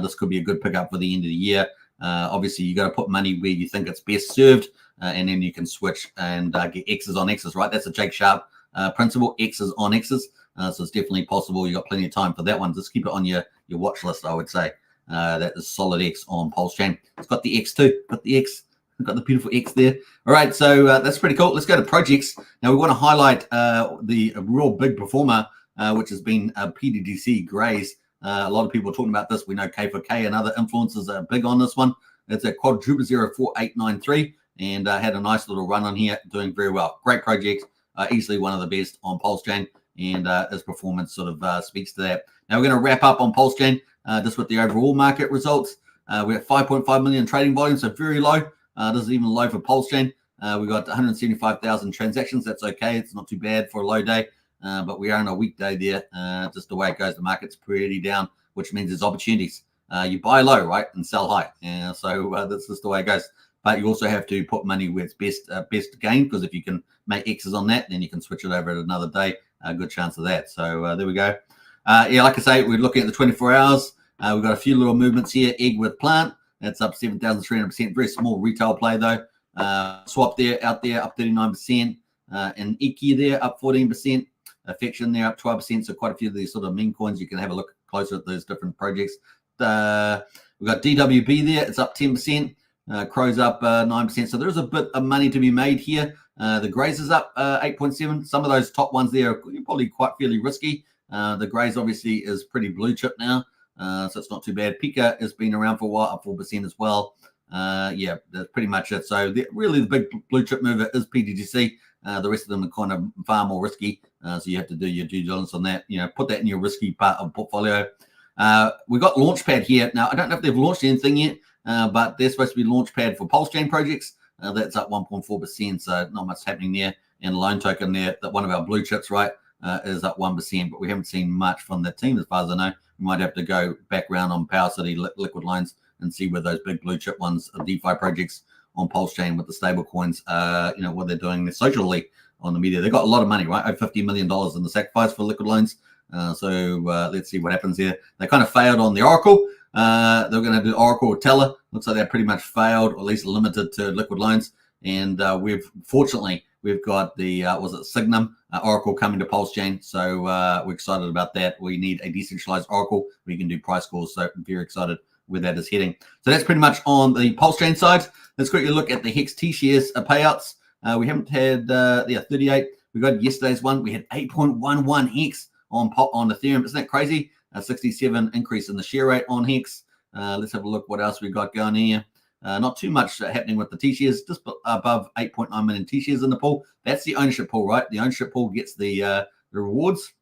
This could be a good pickup for the end of the year. Obviously, you got to put money where you think it's best served, and then you can switch and get X's on X's, right? That's a Jake Sharp principle, X's on X's. So it's definitely possible. You got plenty of time for that one. Just keep it on your watch list, I would say. That is SolidX on Pulsechain. It's got the X too. Got the X. Got the beautiful X there. All right, so that's pretty cool. Let's go to projects. Now we want to highlight the real big performer, which has been PDDC Grays. A lot of people are talking about this. We know K4K and other influencers are big on this one. It's a quadruple 0.4893 and had a nice little run on here, doing very well. Great project, easily one of the best on Pulsechain, and its performance sort of speaks to that. Now we're going to wrap up on Pulsechain just with the overall market results. We're at 5.5 million trading volume, so very low. This is even low for Pulsechain. We got 175,000 transactions. That's okay. It's not too bad for a low day, but we are on a weekday there. Just the way it goes, the market's pretty down, which means there's opportunities. You buy low, right, and sell high. So that's just the way it goes. But you also have to put money where it's best gain, because if you can make X's on that, then you can switch it over at another day. A good chance of that. So there we go. Yeah, like I say, we're looking at the 24 hours. We've got a few little movements here. Egg with plant. That's up 7,300%. Very small retail play, though. Swap there, out there, up 39%. And Iki there, up 14%. Affection there, up 12%. So quite a few of these sort of meme coins. You can have a look closer at those different projects. We've got DWB there. It's up 10%. Crow's up 9%. So there's a bit of money to be made here. The Grays is up 8.7. Some of those top ones there are probably quite fairly risky. The Grays obviously is pretty blue chip now. So it's not too bad. Pika has been around for a while, up 4% as well. Yeah, that's pretty much it. So really the big blue chip mover is PTGC. The rest of them are kind of far more risky. So you have to do your due diligence on that. Put that in your risky part of the portfolio. We've got Launchpad here. Now, I don't know if they've launched anything yet, but they're supposed to be Launchpad for Pulsechain projects. That's up 1.4%, so not much happening there. And Loan Token there, that one of our blue chips, right, is up 1%, but we haven't seen much from the team as far as I know. We might have to go back around on Power City liquid loans and see where those big blue chip ones, DeFi projects on Pulsechain with the stable coins, what they're doing socially on the media. They've got a lot of money, right? Over $50 million in the sacrifice for liquid loans. So let's see what happens here. They kind of failed on the Oracle. They're going to do Oracle or Teller. Looks like they pretty much failed, or at least limited to liquid loans. And we've got the Signum Oracle coming to Pulsechain. So we're excited about that. We need a decentralized Oracle. We can do price calls. So I'm very excited where that is heading. So that's pretty much on the Pulsechain side. Let's quickly look at the Hex T-shares payouts. We haven't had 38. We got yesterday's one. We had 8.11 Hex on Ethereum. Isn't that crazy? A 67 increase in the share rate on Hex. Let's have a look what else we got going here. Not too much happening with the T-shares, just above 8.9 million T-shares in the pool. That's the ownership pool, right? The ownership pool gets the rewards.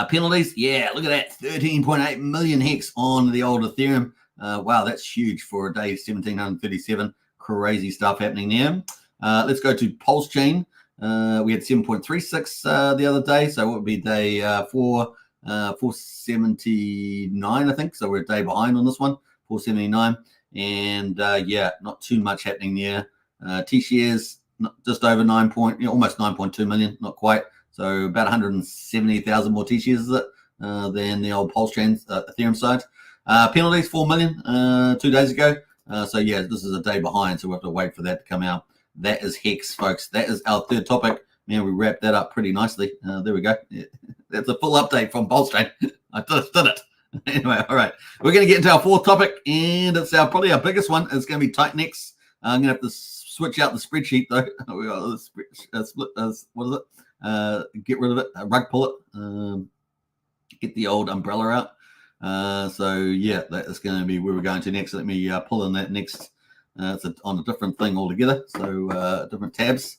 Penalties, yeah, look at that, 13.8 million Hex on the old Ethereum. Wow, that's huge for a day, 1,737. Crazy stuff happening there. Let's go to Pulsechain. We had 7.36 the other day, so it would be day 479, I think. So we're a day behind on this one, 479. And yeah, not too much happening there. T-shares, just over almost 9.2 million, not quite. So about 170,000 more T-shares is it than the old Pulsechain Ethereum side. Penalties, 4 million 2 days ago. So yeah, this is a day behind, so we'll have to wait for that to come out. That is Hex, folks. That is our third topic. Man, we wrapped that up pretty nicely. There we go. Yeah. That's a full update from Pulsechain. I just did it. Anyway, all right. We're going to get into our fourth topic, and it's probably our biggest one. It's going to be TitanX. I'm going to have to switch out the spreadsheet, though. We got what is it? Get rid of it. Rug pull it. Get the old umbrella out. So, yeah, that is going to be where we're going to next. Let me pull in that next. It's on a different thing altogether. So, different tabs.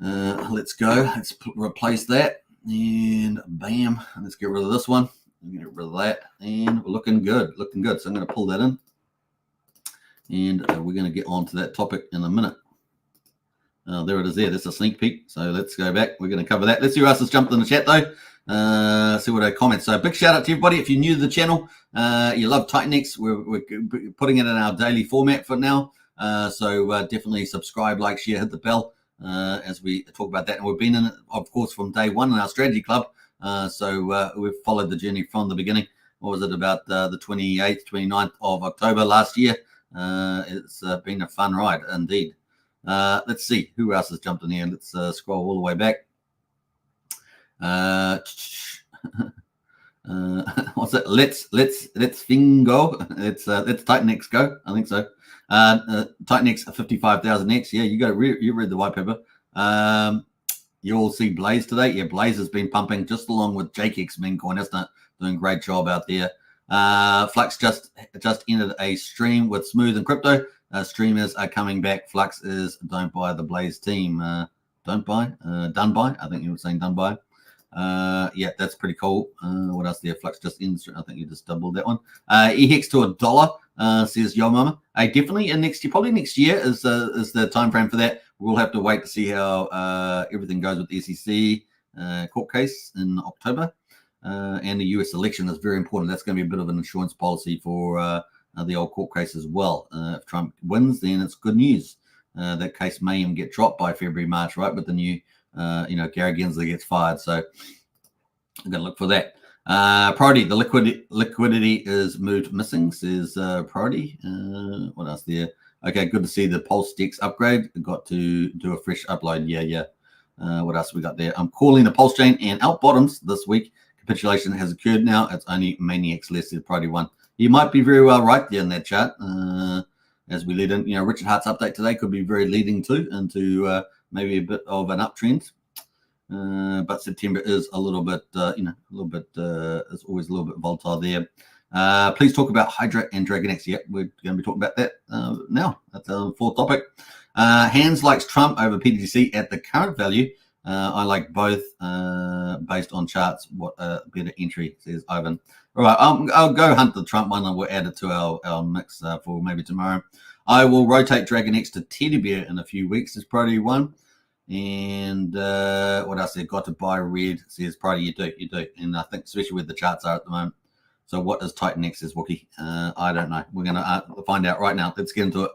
Let's go. Let's replace that. And bam. Let's get rid of this one. Get rid of that. And we're looking good. Looking good. So I'm going to pull that in. And we're going to get on to that topic in a minute. There it is there. That's a sneak peek. So let's go back. We're going to cover that. Let's see who else has jumped in the chat, though. See what our comments. So big shout out to everybody. If you're new to the channel, you love TitanX, we're putting it in our daily format for now. So definitely subscribe, like, share, hit the bell as we talk about that. And we've been in it, of course, from day one in our strategy club. So we've followed the journey from the beginning. What was it, about the 28th, 29th of October last year? It's been a fun ride indeed. Let's see who else has jumped in here. Let's scroll all the way back. What's it? Let's Fingo. Let's TitanX go. I think so. TitanX 55,000X. Yeah, you read the white paper. You all see Blaze today. Yeah, Blaze has been pumping just along with JKX meme coin, isn't it? Doing a great job out there. Flux just entered a stream with Smooth and Crypto. Streamers are coming back. Flux is don't buy the Blaze team. Don't buy. Done by. I think you were saying done by. Yeah, that's pretty cool. What else there? Flux just in. I think you just doubled that one. EHEX to $1. says Yo Mama. Definitely in next year, probably next year is the time frame for that. We'll have to wait to see how everything goes with the SEC court case in October. And the US election is very important. That's going to be a bit of an insurance policy for the old court case as well. If Trump wins, then it's good news. That case may even get dropped by February, March, right? With the new, Gary Gensler gets fired. So I'm going to look for that. Priority, the liquidity is moved missing, says Priority. What else there? Okay, good to see the Pulsechain upgrade. Got to do a fresh upload. Yeah. What else we got there? I'm calling the Pulsechain and out bottoms this week. Capitulation has occurred now. It's only Maniacs less than Priority 1. You might be very well right there in that chart. As we lead in, Richard Hart's update today could be very leading into maybe a bit of an uptrend. But September is a little bit, it's always a little bit volatile there. Please talk about HYDRA and DragonX. Yep, we're going to be talking about that now. That's a full topic. Hands likes Trump over PDC at the current value. I like both based on charts. What a better entry, says Ivan. All right, I'll go hunt the Trump one and we'll add it to our mix for maybe tomorrow. I will rotate DragonX to Teddy Bear in a few weeks, is Priority 1. And what else? They've got to buy red, says Priority. You do. And I think especially where the charts are at the moment. So what is TitanX, says Wookie? I don't know. We're going to find out right now. Let's get into it.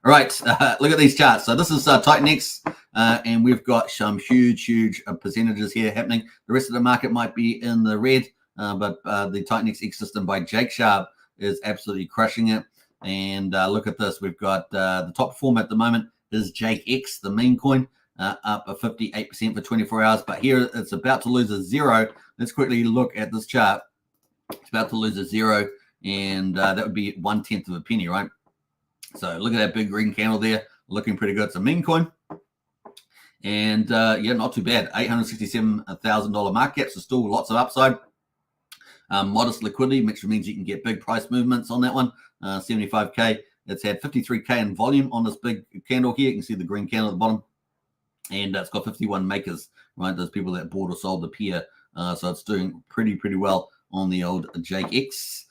All right, look at these charts. So this is TitanX, and we've got some huge percentages here happening. The rest of the market might be in the red, but the TitanX ecosystem by Jake Sharp is absolutely crushing it. And look at this. We've got the top performer at the moment is JakeX, the meme coin, up 58% for 24 hours. But here it's about to lose a zero. Let's quickly look at this chart. It's about to lose a zero, and that would be 1/10 of a penny, right? So look at that big green candle there, looking pretty good. It's a meme coin. And not too bad. $867,000 market cap, so still lots of upside. Modest liquidity, which means you can get big price movements on that one. 75K. It's had 53K in volume on this big candle here. You can see the green candle at the bottom. And it's got 51 makers, right? Those people that bought or sold the pair. So it's doing pretty well on the old JakeX.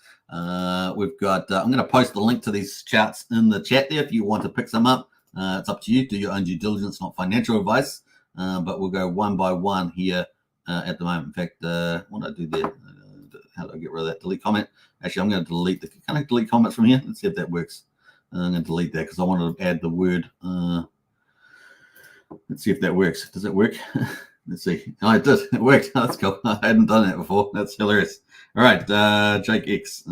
We've got, I'm going to post the link to these charts in the chat there if you want to pick some up. It's up to you. Do your own due diligence, not financial advice. But we'll go one by one here at the moment. In fact, what do I do there? How do I get rid of that delete comment? Actually, I'm going to delete can I delete comments from here? Let's see if that works. I'm going to delete that because I wanted to add the word. Let's see if that works. Does it work? Let's see. Oh, it does. It worked. Oh, that's cool. I hadn't done that before. That's hilarious. All right, JakeX.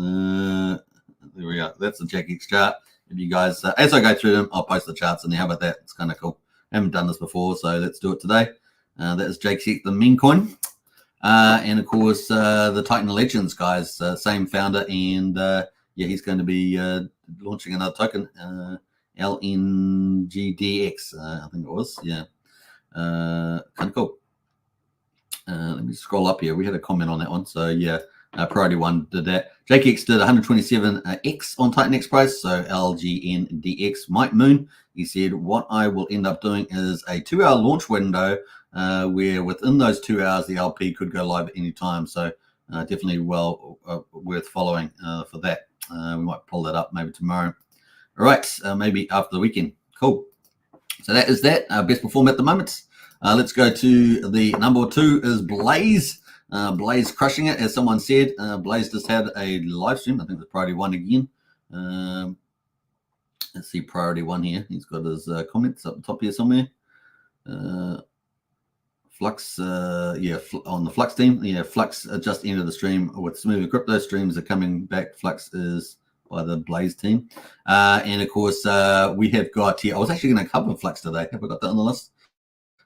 There we go. That's the JakeX chart. If you guys, as I go through them, I'll post the charts in there. How about that? It's kind of cool. I haven't done this before, so let's do it today. That is JakeX, the meme coin. And of course, the Titan Legends guys, same founder, and he's going to be launching another token, LNGDX, I think it was. Yeah, kind of cool. Let me scroll up here. We had a comment on that one, so yeah. Priority 1 did that. JakeX did 127x on TitanX price, so LGNDX. Mike Moon, he said, what I will end up doing is a 2-hour launch window where within those 2 hours, the LP could go live at any time. So definitely well worth following for that. We might pull that up maybe tomorrow. All right, maybe after the weekend. Cool. So that is that. Best performer at the moment. Let's go to the number 2 is Blaze. Blaze crushing it, as someone said. Blaze just had a live stream. I think it's Priority 1 again. Let's see Priority 1 here. He's got his comments up the top here somewhere. Flux, on the Flux team. Yeah, Flux just ended the stream with Smooth Crypto. Streams are coming back. Flux is by the Blaze team. And of course, we have got here. I was actually going to cover Flux today. Have I got that on the list?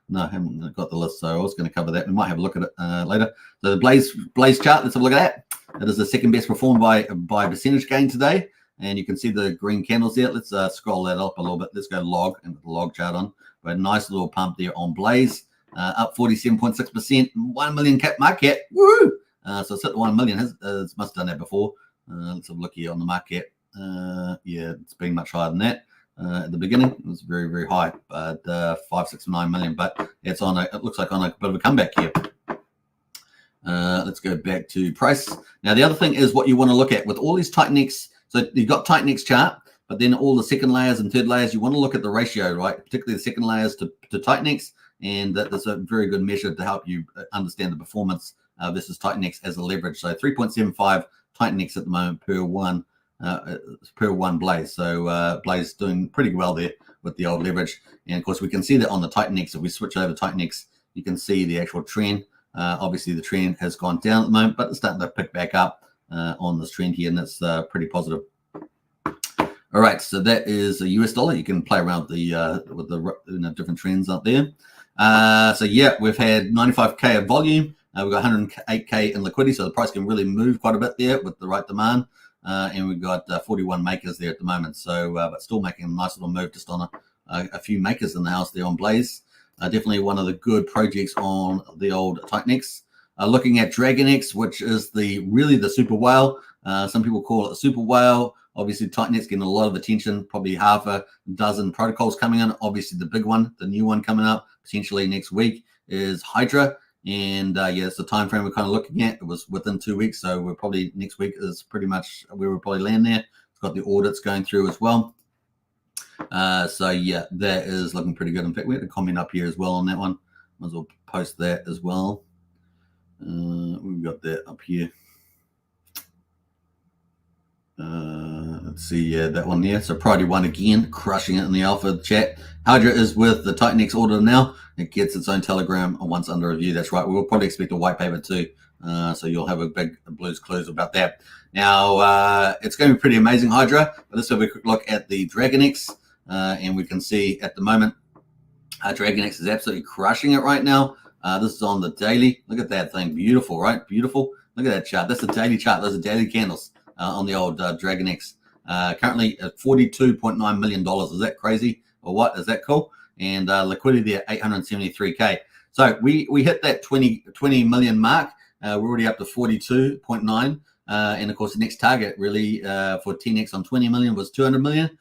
No, I haven't got the list, so I was going to cover that. We might have a look at it later. So the Blaze chart, let's have a look at that. That is the second best performed by percentage gain today. And you can see the green candles there. Let's scroll that up a little bit. Let's go log and put the log chart on. But a nice little pump there on Blaze. Up 47.6%. 1 million cap market. Woo! So it's at the 1 million. It must have done that before. Let's have a look here on the market. Yeah, it's been much higher than that. At the beginning, it was very high, but 5, 6, 9 million. But it's on it looks like on a bit of a comeback here. Let's go back to price. Now, the other thing is what you want to look at with all these TitanX So you've got TitanX chart, but then all the second layers and third layers, you want to look at the ratio, right? Particularly the second layers to TitanX, and that's a very good measure to help you understand the performance versus TitanX as a leverage. So 3.75 TitanX at the moment per one Blaze. So Blaze doing pretty well there with the old leverage. And of course, we can see that on the TitanX. If we switch over to TitanX, you can see the actual trend. Obviously, the trend has gone down at the moment, but it's starting to pick back up on this trend here, and that's pretty positive. All right, so that is a US dollar. You can play around with the different trends up there. So yeah, we've had 95K of volume. We've got 108K in liquidity, so the price can really move quite a bit there with the right demand. And we've got 41 makers there at the moment. So, but still making a nice little move just on a few makers in the house there on Blaze. Definitely one of the good projects on the old TitanX. Looking at DragonX, which is really the super whale. Some people call it a super whale. Obviously, TitanX getting a lot of attention, probably half a dozen protocols coming in. Obviously, the big one, the new one coming up potentially next week is HYDRA. And yeah, it's the time frame we're kind of looking at. It was within 2 weeks, so we're probably next week is pretty much where we'll probably land there. It's got the audits going through as well. So yeah, that is looking pretty good. In fact, we had a comment up here as well on that one. Might as well post that as well. We've got that up here. Let's see, yeah, that one there. So Priority 1 again, crushing it in the alpha chat. HYDRA is with the TitanX auditor now. It gets its own telegram once under review. That's right. We will probably expect a white paper too. So you'll have a big Blues Clues about that. Now, it's going to be pretty amazing, HYDRA. But let's have a quick look at the DragonX. And we can see at the moment, DragonX is absolutely crushing it right now. This is on the daily. Look at that thing. Beautiful, right? Beautiful. Look at that chart. That's the daily chart. Those are daily candles on the old DragonX. Currently at $42.9 million. Is that crazy or what? Is that cool? And liquidity at 873K. So we hit that 20 million mark. We're already up to 42.9. And of course, the next target really for TitanX on 20 million was 200 million.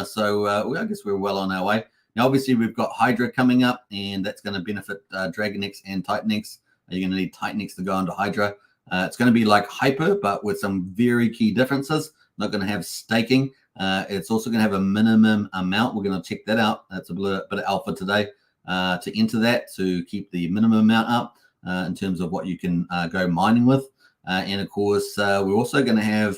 So I guess we're well on our way. Now, obviously, we've got HYDRA coming up, and that's going to benefit DragonX and TitanX. You're going to need TitanX to go into HYDRA. It's going to be like Hyper, but with some very key differences. Not going to have staking. It's also going to have a minimum amount. We're going to check that out. That's a bit of alpha today to enter that, to keep the minimum amount up in terms of what you can go mining with. And of course, we're also going to have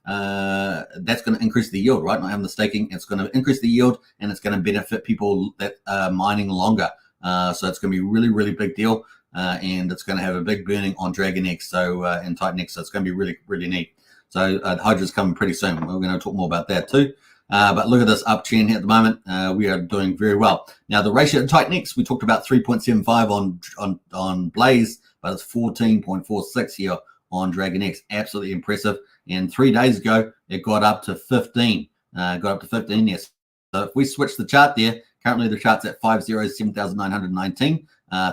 that's going to increase the yield, right? Not having the staking, it's going to increase the yield, and it's going to benefit people that are mining longer. So it's going to be a really, really big deal, and it's going to have a big burning on DragonX, so and TitanX. So it's going to be really, really neat. So HYDRA's coming pretty soon. We're going to talk more about that too. But look at this uptrend here at the moment. We are doing very well. Now the ratio of TitanX, we talked about 3.75 on Blaze, but it's 14.46 here on DragonX. Absolutely impressive. And 3 days ago, it got up to 15. Got up to 15, yes. So if we switch the chart there, currently the chart's at 507,919.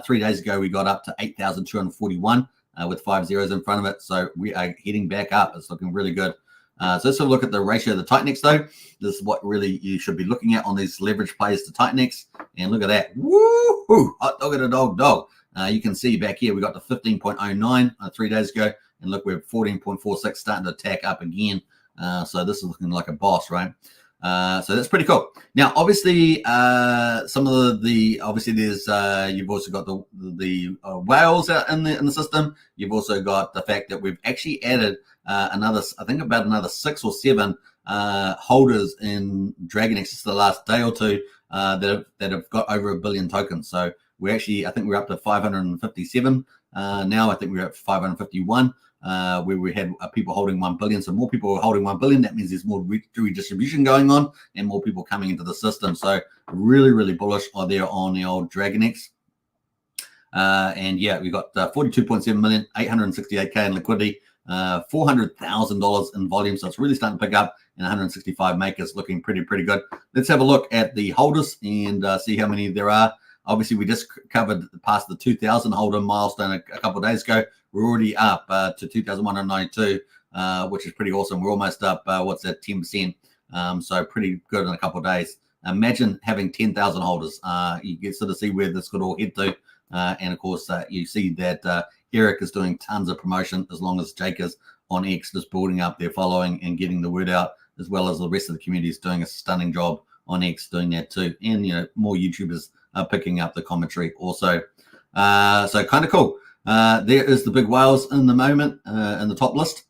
3 days ago, we got up to 8,241 with 5 zeros in front of it. So we are heading back up. It's looking really good. So let's have a look at the ratio of the TitanX, though. This is what really you should be looking at on these leverage plays to TitanX. And look at that. Woo-hoo! Hot dog at a dog. You can see back here, we got to 15.09 3 days ago. And look, we're 14.46, starting to tack up again. So this is looking like a boss, right? So that's pretty cool. Now, obviously, some of obviously there's you've also got the whales out in the system. You've also got the fact that we've actually added another 6 or 7 holders in DragonX just the last day or two that have got over 1 billion tokens. So I think we're up to 557 now. I think we're at 551. Where we had people holding 1 billion. So more people are holding 1 billion. That means there's more redistribution going on and more people coming into the system. So really, really bullish there on the old DragonX. And yeah, we got 42.7 million, 868K in liquidity, $400,000 in volume. So it's really starting to pick up, and 165 makers looking pretty good. Let's have a look at the holders and see how many there are. Obviously, we just covered past the 2,000 holder milestone a couple of days ago. We're already up to 2,192, which is pretty awesome. We're almost up, 10%. So pretty good in a couple of days. Imagine having 10,000 holders. You can sort of see where this could all head to. And of course, you see that Eric is doing tons of promotion, as long as Jake is on X, just building up their following and getting the word out, as well as the rest of the community is doing a stunning job on X doing that too. And, you know, more YouTubers are picking up the commentary also. So kind of cool. There is the big whales in the moment in the top list.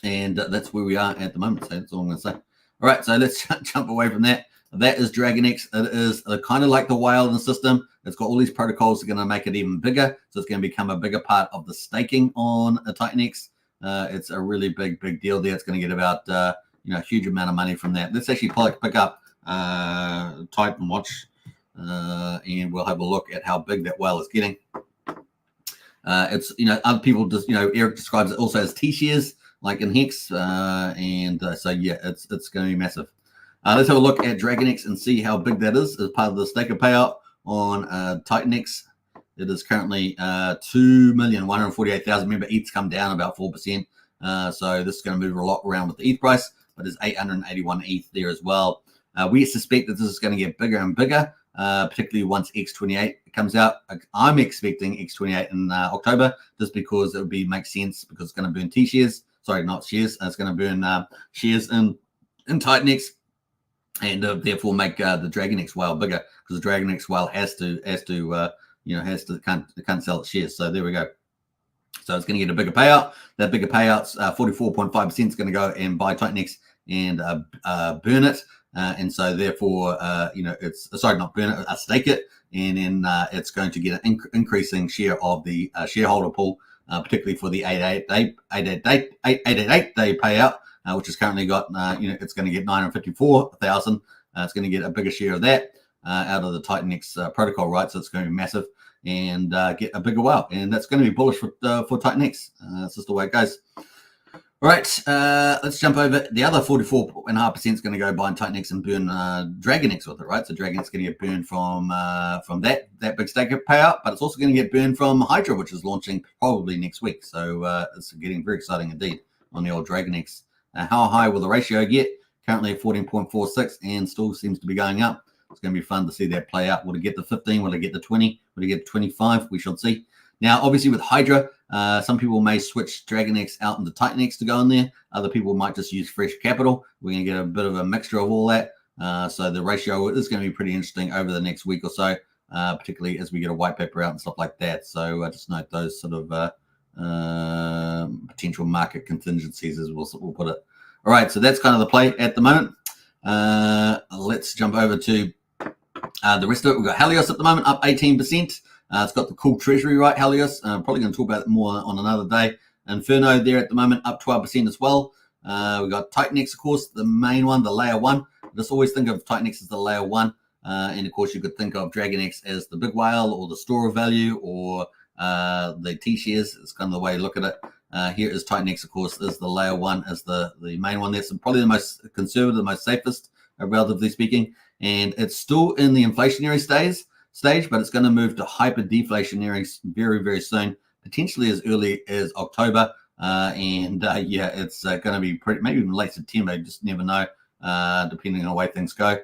And that's where we are at the moment. So that's all I'm going to say. All right, so let's jump away from that. That is DragonX. It is kind of like the whale in the system. It's got all these protocols that are going to make it even bigger. So it's going to become a bigger part of the staking on a TitanX. It's a really big deal there. It's going to get about you know, a huge amount of money from that. Let's actually pick up Titan Watch, and we'll have a look at how big that whale is getting. It's, you know, other people just, you know, Eric describes it also as T-shares, like in Hex, so yeah, it's going to be massive. Let's have a look at DragonX and see how big that is as part of the staker payout on TitanX. It is currently 2,148,000. Remember, ETH's come down about 4%, so this is going to move a lot around with the ETH price, but there's 881 ETH there as well. We suspect that this is going to get bigger and bigger, particularly once X28 comes out. I'm expecting X28 in October, just because it would make sense, because it's going to burn T-shares. Sorry, not shares. It's going to burn shares in TitanX, and therefore make the DragonX whale bigger, because the DragonX whale has to can't sell its shares. So there we go. So it's going to get a bigger payout. That bigger payout's 44.5% is going to go and buy TitanX and burn it. And so therefore, you know, it's not burn it, stake it, and then it's going to get an increasing share of the shareholder pool, particularly for the 888 day payout, which has currently got, you know, it's going to get 954,000. It's going to get a bigger share of that out of the TitanX protocol, right? So it's going to be massive and get a bigger whale, and that's going to be bullish for TitanX. That's just the way it goes. All right, let's jump over. The other 44.5% is going to go buy TitanX and burn DragonX with it, right? So DragonX is going to get burned from that big staker payout, but it's also going to get burned from HYDRA, which is launching probably next week. So it's getting very exciting indeed on the old DragonX. How high will the ratio get? Currently at 14.46, and still seems to be going up. It's going to be fun to see that play out. Will it get to 15? Will it get to 20? Will it get to 25? We shall see. Now, obviously, with HYDRA, some people may switch DragonX out into TitanX to go in there. Other people might just use fresh capital. We're going to get a bit of a mixture of all that. So the ratio is going to be pretty interesting over the next week or so, particularly as we get a white paper out and stuff like that. So just note those sort of potential market contingencies, as we'll put it. All right, so that's kind of the play at the moment. Let's jump over to the rest of it. We've got Helios at the moment, up 18%. It's got the cool treasury, right, Helios? Probably going to talk about it more on another day. Inferno there at the moment, up 12% as well. We've got TitanX, of course, the main one, the layer one. Just always think of TitanX as the layer one. And, of course, you could think of DragonX as the big whale or the store of value or the T-shares. It's kind of the way you look at it. Here is TitanX, of course, is the layer one, as the main one. That's probably the most conservative, the most safest, relatively speaking. And it's still in the inflationary stage, but it's going to move to hyper deflationary very, very soon, potentially as early as October. Yeah, it's going to be maybe even late September. You just never know, depending on the way things go.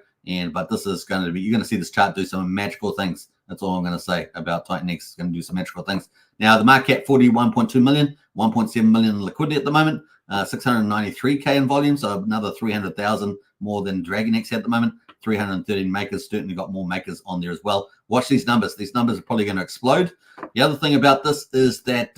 But this is going to be, you're going to see this chart do some magical things. That's all I'm going to say about TitanX. It's going to do some magical things. Now, the market cap, 41.2 million, 1.7 million in liquidity at the moment, 693K in volume, so another 300,000 more than DragonX at the moment. 313 makers, certainly got more makers on there as well. Watch these numbers. These numbers are probably going to explode. The other thing about this is that,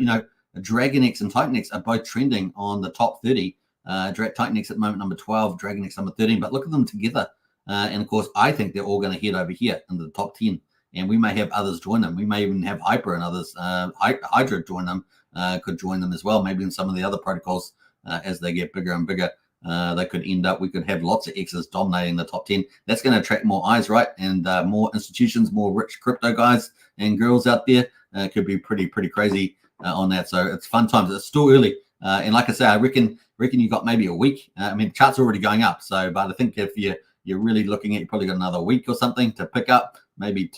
you know, DragonX and TitanX are both trending on the top 30. TitanX at the moment, number 12, DragonX number 13, but look at them together. And of course, I think they're all going to head over here into the top 10. And we may have others join them. We may even have Hyper and others, HYDRA join them, could join them as well. Maybe in some of the other protocols, as they get bigger and bigger, they could end up, we could have lots of X's dominating the top 10. That's going to attract more eyes, right? And more institutions, more rich crypto guys and girls out there. Could be pretty crazy on that. So it's fun times. It's still early. And like I say, I reckon you got maybe a week. I mean, charts are already going up. So, but I think if you're really looking at, you probably got another week or something to pick up, maybe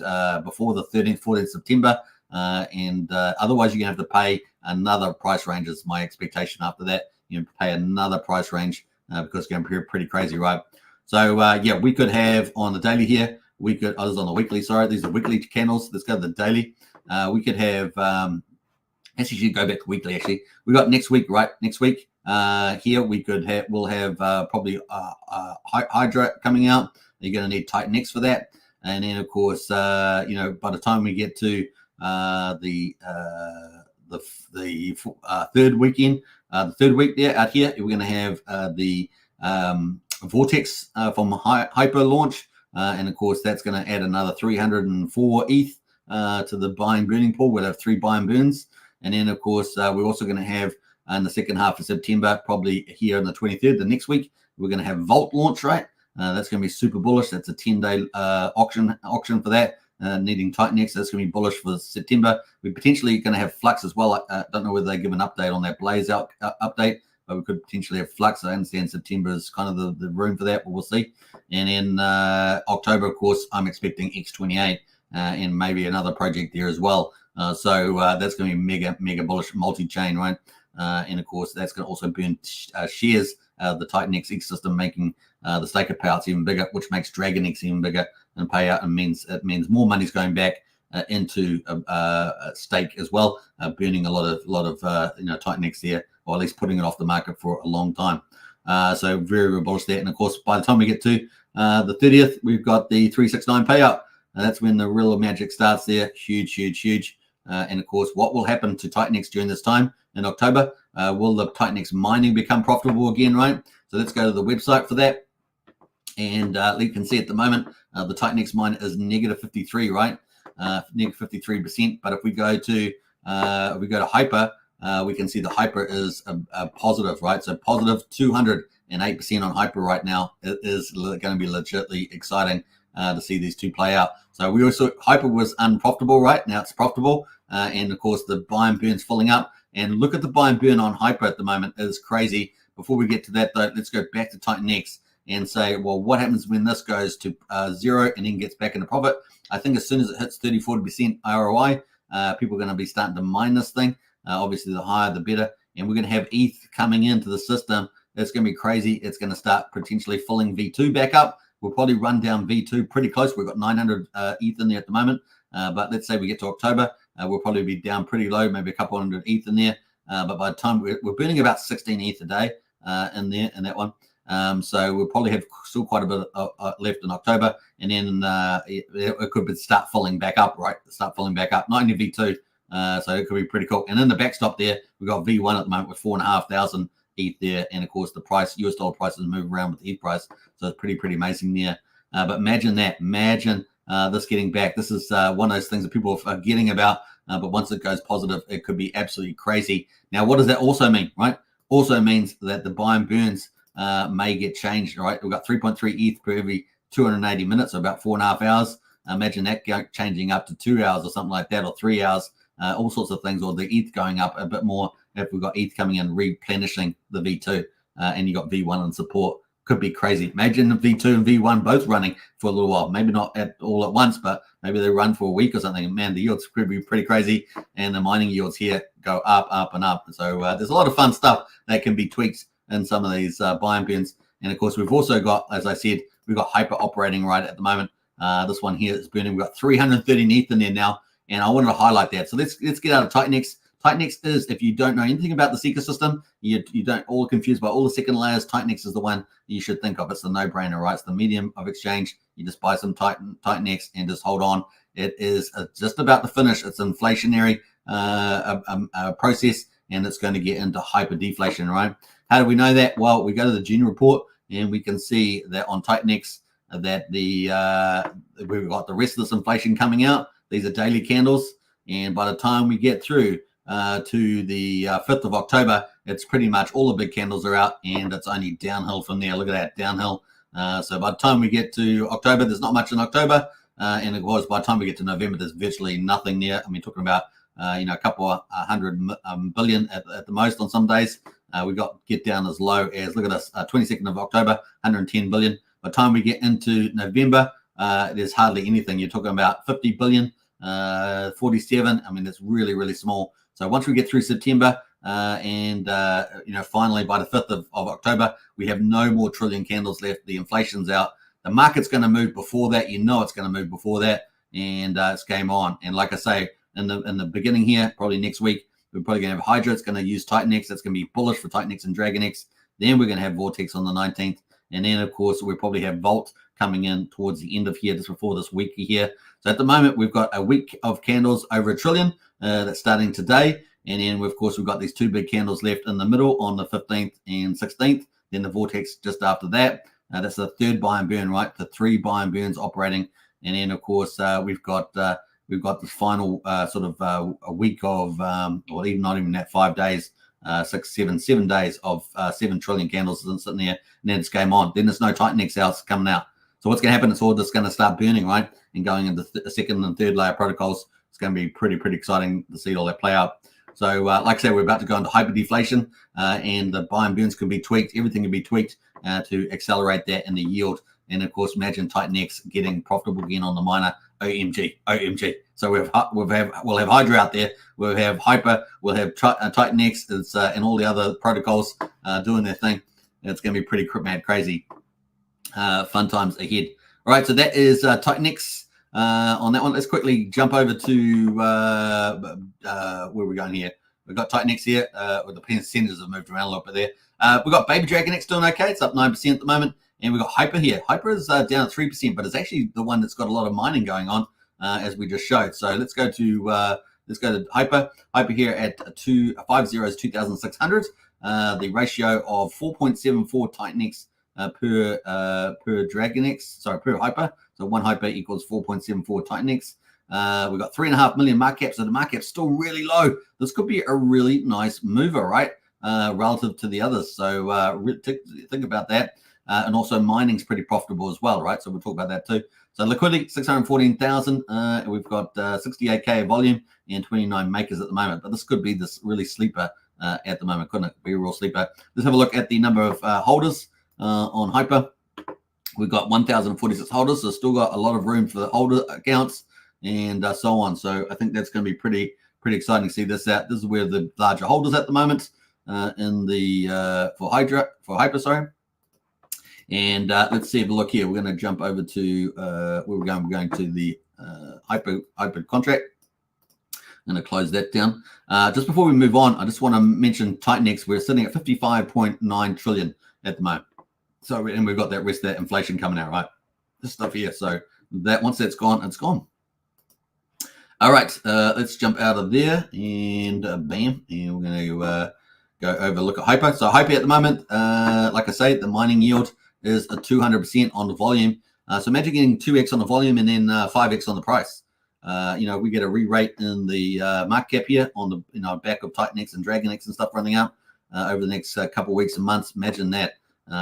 before the 13th, 14th September. Otherwise, you're going to have to pay another price range is my expectation after that. You pay another price range because it's going to be pretty crazy, right? So, yeah, we could have on the daily here, we could, this is on the weekly, sorry, these are weekly candles. Let's go to the daily. We could have Actually, go back to weekly. Actually, we got next week, right? Next week, here we'll have probably HYDRA coming out. You're going to need TitanX for that, and then of course, by the time we get to the third weekend, the third week there out here, we're going to have the Vortex from Hyper launch, and of course that's going to add another 304 ETH to the buy and burning pool. We'll have 3 buy and burns. And then, of course, we're also going to have in the second half of September, probably here on the 23rd, the next week, we're going to have Vault launch, right? That's going to be super bullish. That's a 10-day auction for that, needing TitanX. That's going to be bullish for September. We're potentially going to have Flux as well. I don't know whether they give an update on that Blaze update, but we could potentially have Flux. I understand September is kind of the room for that, but we'll see. And in October, of course, I'm expecting X28 and maybe another project there as well. So that's going to be mega bullish multi-chain, right? And of course, that's going to also burn shares, the TitanX ecosystem, making the staker payouts even bigger, which makes DragonX even bigger and payout, and it means more money's going back into a stake as well, burning a lot of TitanX there, or at least putting it off the market for a long time. So very bullish there. And of course, by the time we get to the 30th, we've got the 369 payout. That's when the real magic starts there. Huge. And of course, what will happen to TitanX during this time in October? Will the TitanX mining become profitable again, right? So let's go to the website for that. And you can see at the moment, the TitanX mine is negative 53, right? Negative 53%. But if we go to Hyper, we can see the Hyper is a positive, right? So positive 208% on Hyper right now. It is going to be legitimately exciting to see these two play out. So we also, Hyper was unprofitable, right? Now it's profitable. And of course, the buy and burn's filling up. And look at the buy and burn on Hyper at the moment. It is crazy. Before we get to that, though, let's go back to TitanX and say, well, what happens when this goes to 0 and then gets back into profit? I think as soon as it hits 30-40% ROI, people are going to be starting to mine this thing. Obviously, the higher, the better. And we're going to have ETH coming into the system. It's going to be crazy. It's going to start potentially filling V2 back up. We'll probably run down V2 pretty close. We've got 900 ETH in there at the moment. But let's say we get to October, we'll probably be down pretty low, maybe a couple hundred ETH in there. But by the time we're burning about 16 ETH a day in that one. So we'll probably have still quite a bit left in October. And then it could start filling back up, right? Start filling back up, not only V2. So it could be pretty cool. And in the backstop there, we've got V1 at the moment with 4,500 ETH there. And of course, the price, US dollar prices move around with the ETH price. So it's pretty amazing there. But imagine that. Imagine this getting back. This is one of those things that people are forgetting about. But once it goes positive, it could be absolutely crazy. Now, what does that also mean, right? Also means that the buy and burns may get changed, right? We've got 3.3 ETH per every 280 minutes, so about 4.5 hours. Imagine that changing up to 2 hours or something like that, or 3 hours, all sorts of things, or the ETH going up a bit more if we've got ETH coming in, replenishing the V2, and you got V1 in support. Could be crazy. Imagine the V2 and V1 both running for a little while. Maybe not all at once, but maybe they run for a week or something. And man, the yields could be pretty crazy, and the mining yields here go up and up. So there's a lot of fun stuff that can be tweaked in some of these buy and burns. And of course, we've also got, as I said, we've got Hyper operating right at the moment. This one here is burning. We've got 330 ETH in there now, and I wanted to highlight that. So let's get out of TitanX. TitanX is, if you don't know anything about this ecosystem, you don't all confused by all the second layers, TitanX is the one you should think of. It's the no-brainer, right? It's the medium of exchange. You just buy some TitanX and just hold on. It is just about to finish. It's an inflationary process, and it's going to get into hyper deflation, right? How do we know that? Well, we go to the June report, and we can see that on TitanX that we've got the rest of this inflation coming out. These are daily candles, and by the time we get through to the 5th of October, it's pretty much all the big candles are out, and it's only downhill from there. Look at that, downhill. So by the time we get to October, there's not much in October, and it was by the time we get to November, there's virtually nothing there. I mean, talking about a couple of hundred billion at the most on some days. We get down as low as, look at this, 22nd of October, 110 billion. By the time we get into November, there's hardly anything. You're talking about 50 billion, 47. I mean, it's really small. So once we get through September and finally by the 5th of October, we have no more trillion candles left. The inflation's out. The market's going to move before that. You know it's going to move before that, and it's game on. And like I say, in the beginning here, probably next week, We're probably going to have HYDRA. It's going to use TitanX. That's going to be bullish for TitanX and DragonX. Then we're going to have Vortex on the 19th. And then, of course, we'll probably have Volt coming in towards the end of here, just before this week here. So at the moment, we've got a week of candles over $1 trillion that's starting today. And then, of course, we've got these two big candles left in the middle on the 15th and 16th. Then the Vortex just after that. That's the third buy and burn, right? The 3 buy and burns operating. And then, of course, we've got this final sort of a week of, or even not even that, 5 days, 7 days of 7 trillion candles sitting there, and then it's game on. Then there's no TitanX else coming out. So what's going to happen? It's all just going to start burning, right? And going into the second and third layer protocols, it's going to be pretty exciting to see all that play out. So like I said, we're about to go into hyper deflation, and the buy and burns can be tweaked. Everything can be tweaked to accelerate that in the yield. And of course, imagine TitanX getting profitable again on the miner. OMG. So we'll have HYDRA out there. We'll have Hyper. We'll have TitanX and all the other protocols doing their thing. It's going to be pretty mad crazy. Fun times ahead. All right, so that is TitanX on that one. Let's quickly jump over to where we're going here. We've got TitanX here. With the percentages have moved around a little bit there. We've got Baby DragonX doing okay. It's up 9% at the moment. And we've got Hyper here. Hyper is down at 3%, but it's actually the one that's got a lot of mining going on, as we just showed. So let's go to Hyper. Hyper here at 2,600. The ratio of 4.74 TitanX per DragonX, sorry, per Hyper. So one Hyper equals 4.74 TitanX. We've got 3.5 million market cap, so the market cap's still really low. This could be a really nice mover, right? Relative to the others. So think about that. And also mining's pretty profitable as well, right? So we'll talk about that too. So liquidity, 614,000. We've got 68K volume and 29 makers at the moment. But this could be this really sleeper at the moment. Couldn't it be a real sleeper? Let's have a look at the number of holders on Hyper. We've got 1,046 holders. So still got a lot of room for the holder accounts and so on. So I think that's going to be pretty exciting to see this out. This is where the larger holders at the moment in the for Hyper, sorry. And let's see if we look here. We're going to jump over to where we're going. We're going to the Hyper contract. I'm going to close that down. Just before we move on, I just want to mention TitanX. We're sitting at 55.9 trillion at the moment. So, and we've got that rest of that inflation coming out, right? This stuff here. So that once that's gone, it's gone. All right, let's jump out of there and bam. And we're going to go over look at Hyper. So Hyper at the moment, like I say, the mining yield is a 200% on the volume. So imagine getting 2x on the volume and then 5x on the price. We get a re-rate in the market cap here on the back of TitanX and DragonX and stuff running out over the next couple of weeks and months. Imagine that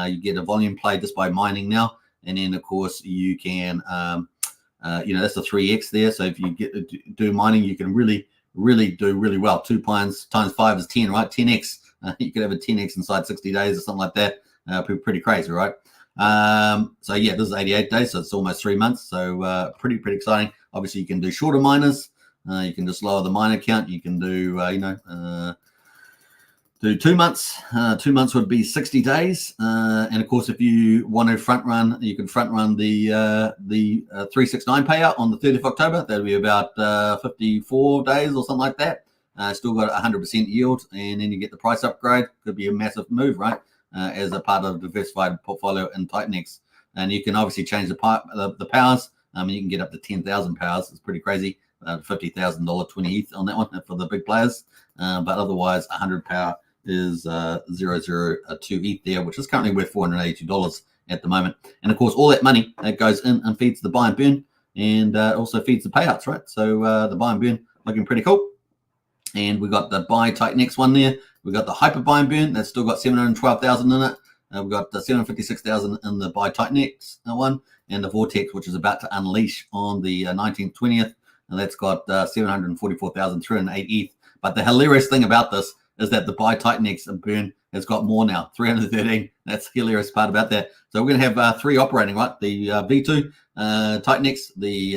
you get a volume play just by mining now, and then of course you can that's a 3x there. So if you do mining, you can really do really well. 2 times 5 is 10, right? 10x. You could have a 10x inside 60 days or something like that. Pretty crazy, right? So yeah, this is 88 days, so it's almost 3 months. So pretty exciting. Obviously, you can do shorter miners. You can just lower the miner count. You can do do 2 months. 2 months would be 60 days. And of course, if you want to front run, you can front run the 369 payout on the 30th of October. That'll be about 54 days or something like that. Still got 100% yield, and then you get the price upgrade. Could be a massive move, right? As a part of a diversified portfolio in TitanX. And you can obviously change the powers. You can get up to 10,000 powers. It's pretty crazy. $50,000 20 ETH on that one for the big players. But otherwise, 100 power is 0.002 ETH there, which is currently worth $482 at the moment. And of course, all that money goes in and feeds the buy and burn, and also feeds the payouts, right? So the buy and burn looking pretty cool. And we've got the buy TitanX one there. We've got the Hyper buy and burn that's still got 712,000 in it. We've got 756,000 in the buy TitanX one, and the Vortex, which is about to unleash on the 19th, 20th, and that's got 744,308 ETH. But the hilarious thing about this is that the buy TitanX and burn has got more now, 313. That's the hilarious part about that. So we're going to have 3 operating, right? The V2 TitanX, the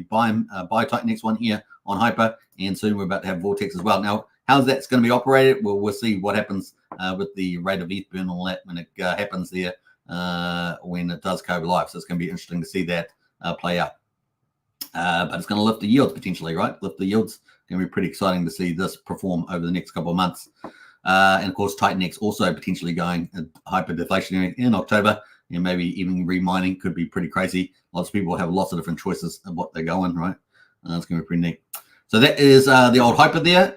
buy TitanX one here on Hyper, and soon we're about to have Vortex as well. Now, how's that's going to be operated? Well, we'll see what happens with the rate of ETH burn and all that when it happens there, when it does go live. So it's going to be interesting to see that play out. But it's going to lift the yields potentially, right? Lift the yields Going to be pretty exciting to see this perform over the next couple of months. And of course, TitanX also potentially going hyperdeflationary in October, and maybe even remining could be pretty crazy. Lots of people have lots of different choices of what they're going, right? It's going to be pretty neat. So that is the old hyper there,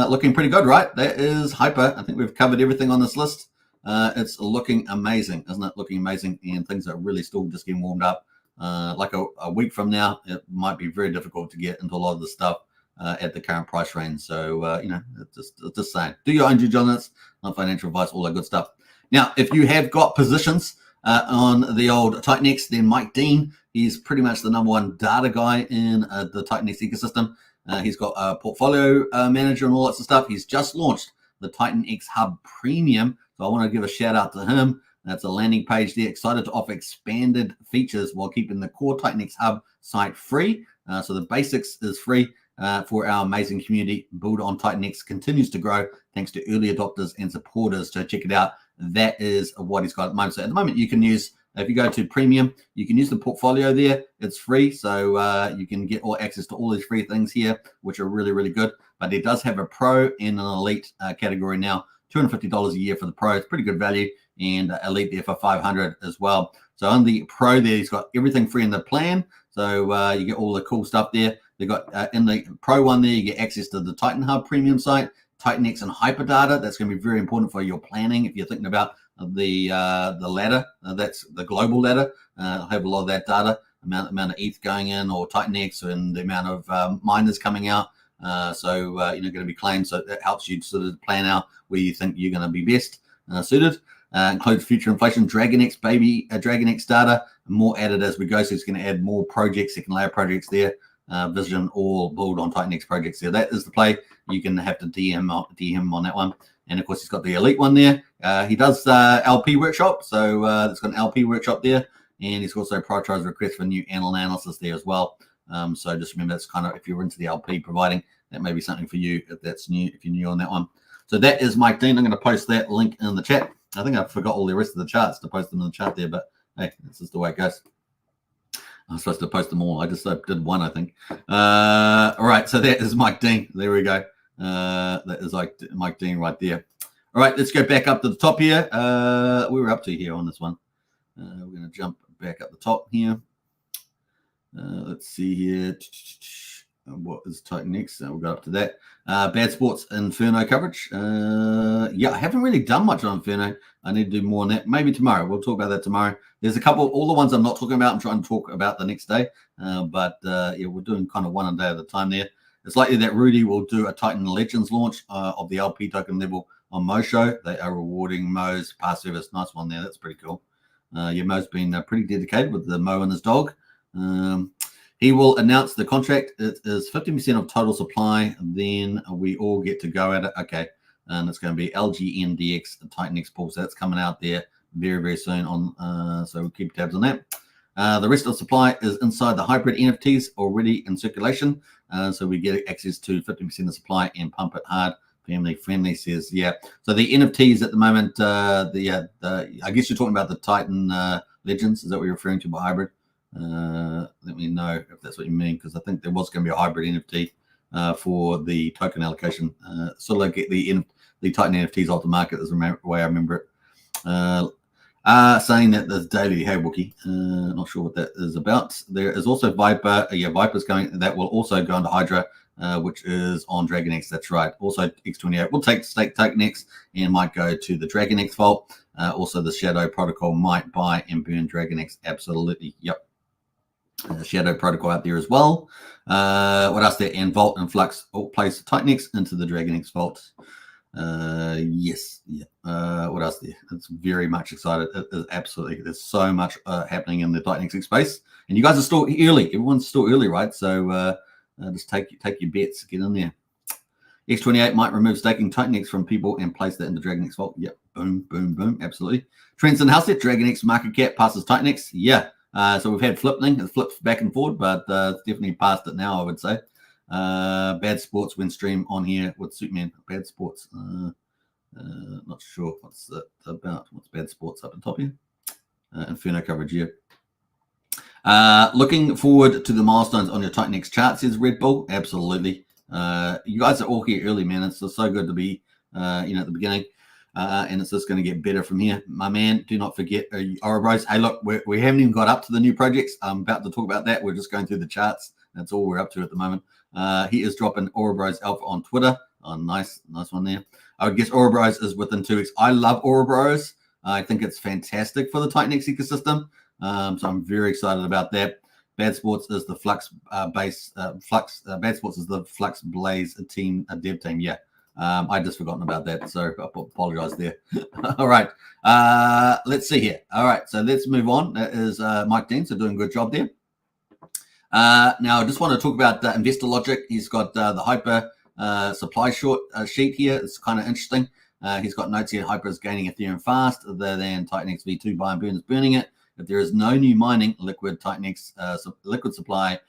looking pretty good, right? That is hyper. I think we've covered everything on this list. It's looking amazing, isn't it? Looking amazing, and things are really still just getting warmed up. Like a week from now, it might be very difficult to get into a lot of the stuff at the current price range. So, you know, just saying, do your own due diligence, not financial advice, all that good stuff. Now, if you have got positions on the old TitanX, then Mike Dean, he's pretty much the #1 data guy in the TitanX ecosystem. He's got a portfolio manager and all that sort of stuff. He's just launched the TitanX Hub Premium. So I want to give a shout out to him. That's a landing page there. Excited to offer expanded features while keeping the core TitanX Hub site free. So the basics is free for our amazing community. Build on TitanX continues to grow thanks to early adopters and supporters. So check it out. That is what he's got at the moment. So at the moment, you can use, if you go to premium, you can use the portfolio there. It's free. So you can get all access to all these free things here, which are really, really good. But it does have a pro and an elite category now. $250 a year for the pro. It's pretty good value. And elite there for $500 as well. So on the pro there, he's got everything free in the plan. So you get all the cool stuff there. They got in the pro one there, you get access to the Titan Hub premium site, TitanX and Hyperdata. That's going to be very important for your planning if you're thinking about the ladder. That's the global ladder. Have a lot of that data, amount of ETH going in, or TitanX, and the amount of miners coming out. So going to be claimed. So that helps you sort of plan out where you think you're going to be best suited. Includes future inflation, DragonX, DragonX data, more added as we go. So it's going to add more projects, second layer projects there. Vision or build on TitanX projects there. That is the play. You can have to DM on that one. And of course, he's got the elite one there. He does LP workshop. So it's got an LP workshop there. And he's also prioritized requests for new analysis there as well. So just remember, that's kind of, if you're into the LP providing, that may be something for you if that's new, if you're new on that one. So that is Mike Dean. I'm going to post that link in the chat. I think I forgot all the rest of the charts to post them in the chat there, but hey, this is the way it goes. I'm supposed to post them all. I just did one, I think. All right, so that is Mike Dean. There we go. That is like Mike Dean right there. All right, let's go back up to the top here. We were up to here on this one. We're going to jump back up the top here. Let's see here. What is TitanX? We'll go up to that. Bad Sports Inferno coverage. Yeah, I haven't really done much on Inferno. I need to do more on that. Maybe tomorrow. We'll talk about that tomorrow. There's a couple, all the ones I'm not talking about, I'm trying to talk about the next day. But yeah, we're doing kind of one a day at a time there. It's likely that Rudy will do a Titan Legends launch of the LP token level on Mosho. They are rewarding Mo's past service. Nice one there. That's pretty cool. Yeah, Mo's been pretty dedicated with the Mo and his dog. He will announce the contract. It is 50% of total supply. Then we all get to go at it. Okay. And it's going to be LGNDX and TitanX Pulse. So that's coming out there very, very soon. So we'll keep tabs on that. The rest of the supply is inside the hybrid NFTs already in circulation. So we get access to 50% of supply and pump it hard. Family friendly says, yeah. So the NFTs at the moment, I guess you're talking about the Titan Legends. Is that what you're referring to by hybrid? Let me know if that's what you mean, because I think there was going to be a hybrid NFT for the token allocation. So like get the Titan NFTs off the market is the way I remember it. Saying that there's daily, hey Wookie, not sure what that is about. There is also Viper. Yeah, Viper's going, that will also go into HYDRA, which is on DragonX. That's right. Also X28 will take stake TitanX and might go to the DragonX vault. Also the Shadow Protocol might buy and burn DragonX. Absolutely. Yep. Shadow Protocol out there as well. What else there? And Vault and Flux all place TitanX into the DragonX vault. Yes. Yeah. What else there? It's very much excited. It is absolutely. There's so much happening in the TitanX space, and you guys are still early. Everyone's still early, right? So just take your bets. Get in there. X28 might remove staking TitanX from people and place that in the DragonX vault. Yep. Boom, boom, boom. Absolutely. Trends in house there. DragonX market cap passes TitanX. Yeah. So we've had flipping. It flips back and forward, but it's definitely past it now, I would say. Bad Sports win stream on here with Superman. Bad Sports. Not sure what's that about. What's Bad Sports up at the top here? Inferno coverage here. Looking forward to the milestones on your TitanX chart, says Red Bull. Absolutely. You guys are all here early, man. It's so good to be, at the beginning. And it's just going to get better from here. My man, do not forget Ouroboros. Hey, look, we haven't even got up to the new projects. I'm about to talk about that. We're just going through the charts. That's all we're up to at the moment. He is dropping Ouroboros Alpha on Twitter. Oh, nice one there. I would guess Ouroboros is within 2 weeks. I love Ouroboros. I think it's fantastic for the TitanX ecosystem. So I'm very excited about that. Bad Sports is the Flux Bad Sports is the Flux Blaze team, a dev team. Yeah. I just forgotten about that, so I apologize there. All right, let's see here. All right, so let's move on. That is Mike Dean, so doing a good job there. Now, I just want to talk about Investor Logic. He's got the Hyper supply short sheet here. It's kind of interesting. He's got notes here. Hyper is gaining Ethereum fast, other than TitanX V2 buy and burn is burning it. If there is no new mining, liquid TitanX liquid supply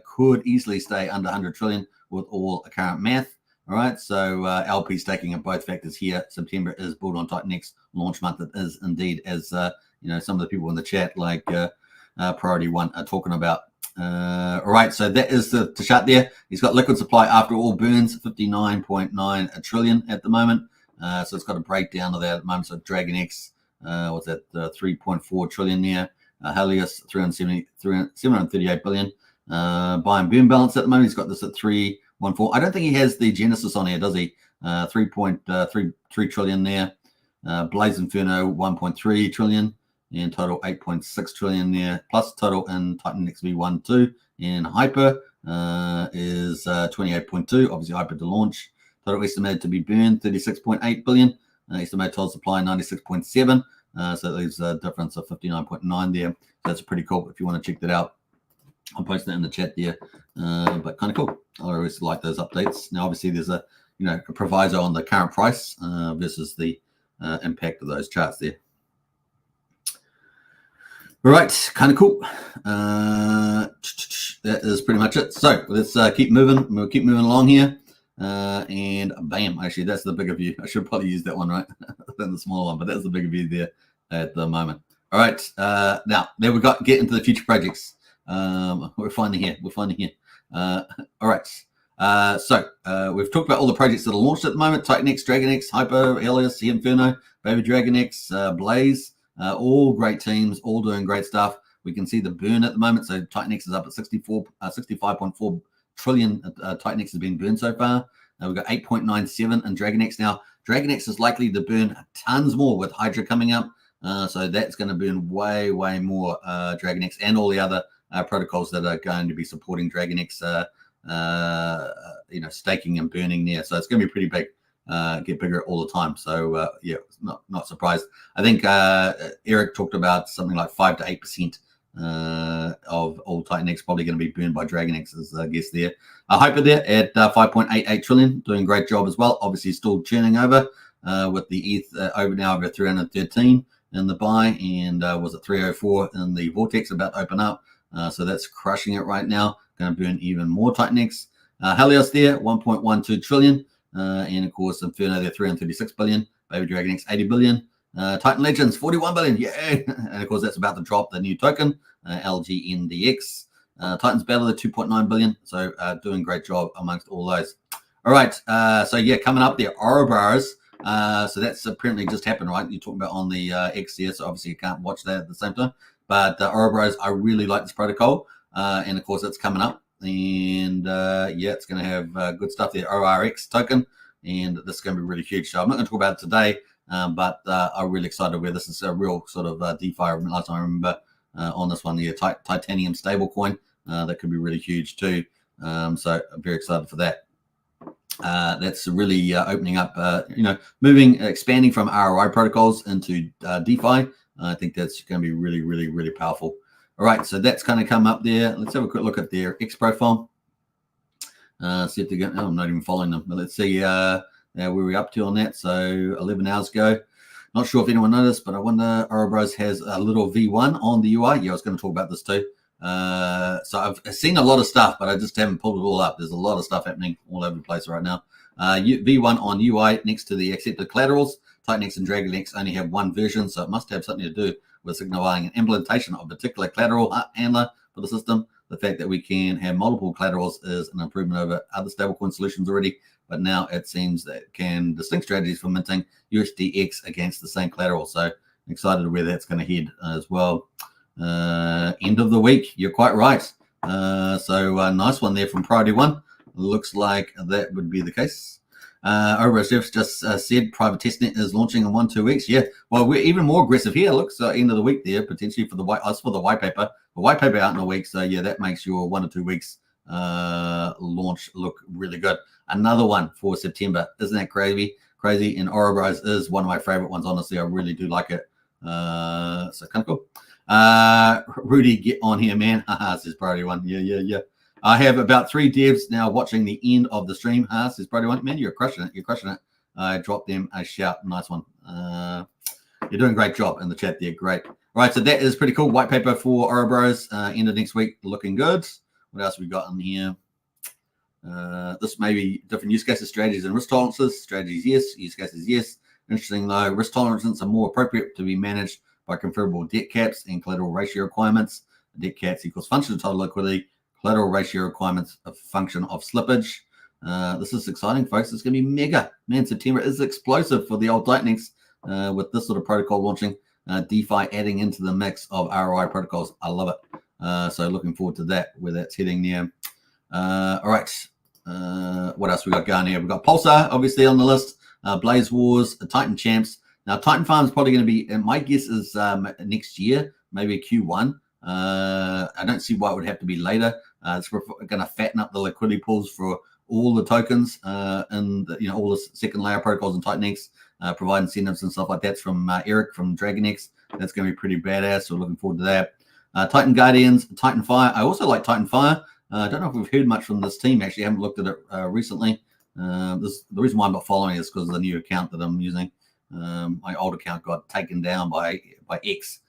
could easily stay under 100 trillion with all current math. All right, so LP staking at both factors here. September is built on TitanX launch month. It is indeed, as some of the people in the chat, like Priority One, are talking about. All right, so that is the chart there. He's got liquid supply after all burns, 59.9 trillion at the moment. So it's got a breakdown of that at the moment. So DragonX, what's that? 3.4 trillion there. Helios, 738 billion. Buy and burn balance at the moment. He's got this at 3.14. I don't think he has the Genesis on here, does he? 3.33 trillion there. Blaze Inferno, 1.3 trillion. And total 8.6 trillion there. Plus total in TitanX V1 2. And Hyper is 28.2. Obviously Hyper to launch. Total estimated to be burned, 36.8 billion. Estimated total supply, 96.7. So that leaves a difference of 59.9 there. So that's pretty cool if you want to check that out. I'll post that in the chat there, but kind of cool. I always like those updates. Now, obviously, there's a proviso on the current price versus the impact of those charts there. All right, kind of cool. That is pretty much it. So let's keep moving. We'll keep moving along here, and bam! Actually, that's the bigger view. I should probably use that one, right? Than the smaller one, but that's the bigger view there at the moment. All right, now there we got get into the future projects. We're finally here. All right. So we've talked about all the projects that are launched at the moment: TitanX, DragonX, Hyper, Helios, Inferno, Baby DragonX, Blaze. All great teams, all doing great stuff. We can see the burn at the moment. So TitanX is up at 65.4 trillion. TitanX has been burned so far. We've got 8.97 in DragonX now. DragonX is likely to burn tons more with HYDRA coming up. So that's going to burn way more DragonX and all the other protocols that are going to be supporting DragonX, staking and burning there. So it's going to be pretty big, get bigger all the time. So yeah, not surprised. I think Eric talked about something like 5 to 8% of all TitanX probably going to be burned by DragonX as I guess there. Hyper there at 5.88 trillion, doing a great job as well. Obviously still churning over with the ETH over now over 313 in the buy, and was it 304 in the Vortex about to open up. So that's crushing it right now. Going to burn even more TitanX. Helios there, 1.12 trillion. And of course, Inferno there, 336 billion. Baby DragonX, 80 billion. Titan Legends, 41 billion. Yeah. And of course, that's about to drop the new token, LGNDX. Titans Battle at 2.9 billion. So doing a great job amongst all those. All right. So yeah, coming up there, Ouroboros. So that's apparently just happened, right? You're talking about on the X here. So obviously you can't watch that at the same time. But Ouroboros, I really like this protocol. And of course, it's coming up. And yeah, it's going to have good stuff there. ORX token. And this is going to be really huge. So I'm not going to talk about it today. But I'm really excited where this is a real sort of DeFi. Last time I remember on this one, the titanium stablecoin that could be really huge too. So I'm very excited for that. That's really opening up, expanding from ROI protocols into DeFi. I think that's going to be really, really, really powerful. All right, so that's kind of come up there. Let's have a quick look at their X profile. See if they're going. Oh, I'm not even following them. But let's see where we're up to on that. So 11 hours ago. Not sure if anyone noticed, but I wonder Ouroboros has a little V1 on the UI. Yeah, I was going to talk about this too. So I've seen a lot of stuff, but I just haven't pulled it all up. There's a lot of stuff happening all over the place right now. V1 on UI next to the accepted collaterals. TitanX and DragonX only have one version, so it must have something to do with signifying an implementation of a particular collateral handler for the system. the fact that we can have multiple collaterals is an improvement over other stablecoin solutions already. But now it seems that it can distinct strategies for minting USDX against the same collateral. So I'm excited where that's going to head as well. End of the week, you're quite right. So nice one there from Priority One. Looks like that would be the case. As Jeff just said, private testnet is launching in 1-2 weeks. Yeah, well, we're even more aggressive here. Looks end of the week there, potentially for the white paper. The white paper out in a week, so yeah, that makes your 1 or 2 weeks launch look really good. Another one for September. Isn't that crazy? Crazy. And Ouroboros is one of my favorite ones. Honestly, I really do like it. So kind of cool. Rudy, get on here, man. Haha, says Priority One. Yeah. I have about 3 devs now watching the end of the stream. Says Priority One. Man, you're crushing it. You're crushing it. I dropped them a shout. Nice one. You're doing a great job in the chat there. Great. All right, so that is pretty cool. White paper for Ouroboros end of next week. Looking good. What else we got in here? This may be different use cases, strategies, and risk tolerances. Strategies, yes. Use cases, yes. Interesting though, risk tolerances are more appropriate to be managed by configurable debt caps and collateral ratio requirements. Debt caps equals function of total liquidity. Collateral ratio requirements a function of slippage. This is exciting, folks. It's going to be mega. Man, September is explosive for the old TitanX with this sort of protocol launching. DeFi adding into the mix of ROI protocols. I love it. So looking forward to that, where that's heading there. All right. What else we got going here? We've got Pulsar, obviously, on the list. Blaze Wars, Titan Champs. Now, Titan Farm is probably going to be, my guess is next year, maybe Q1. I don't see why it would have to be later. It's going to fatten up the liquidity pools for all the tokens and all the second layer protocols in TitanX, provide incentives and stuff like that from Eric from DragonX. That's going to be pretty badass. So looking forward to that. Titan Guardians, Titan Fire. I also like Titan Fire. I don't know if we've heard much from this team. Actually, I haven't looked at it recently. The reason why I'm not following is because of the new account that I'm using. My old account got taken down by X.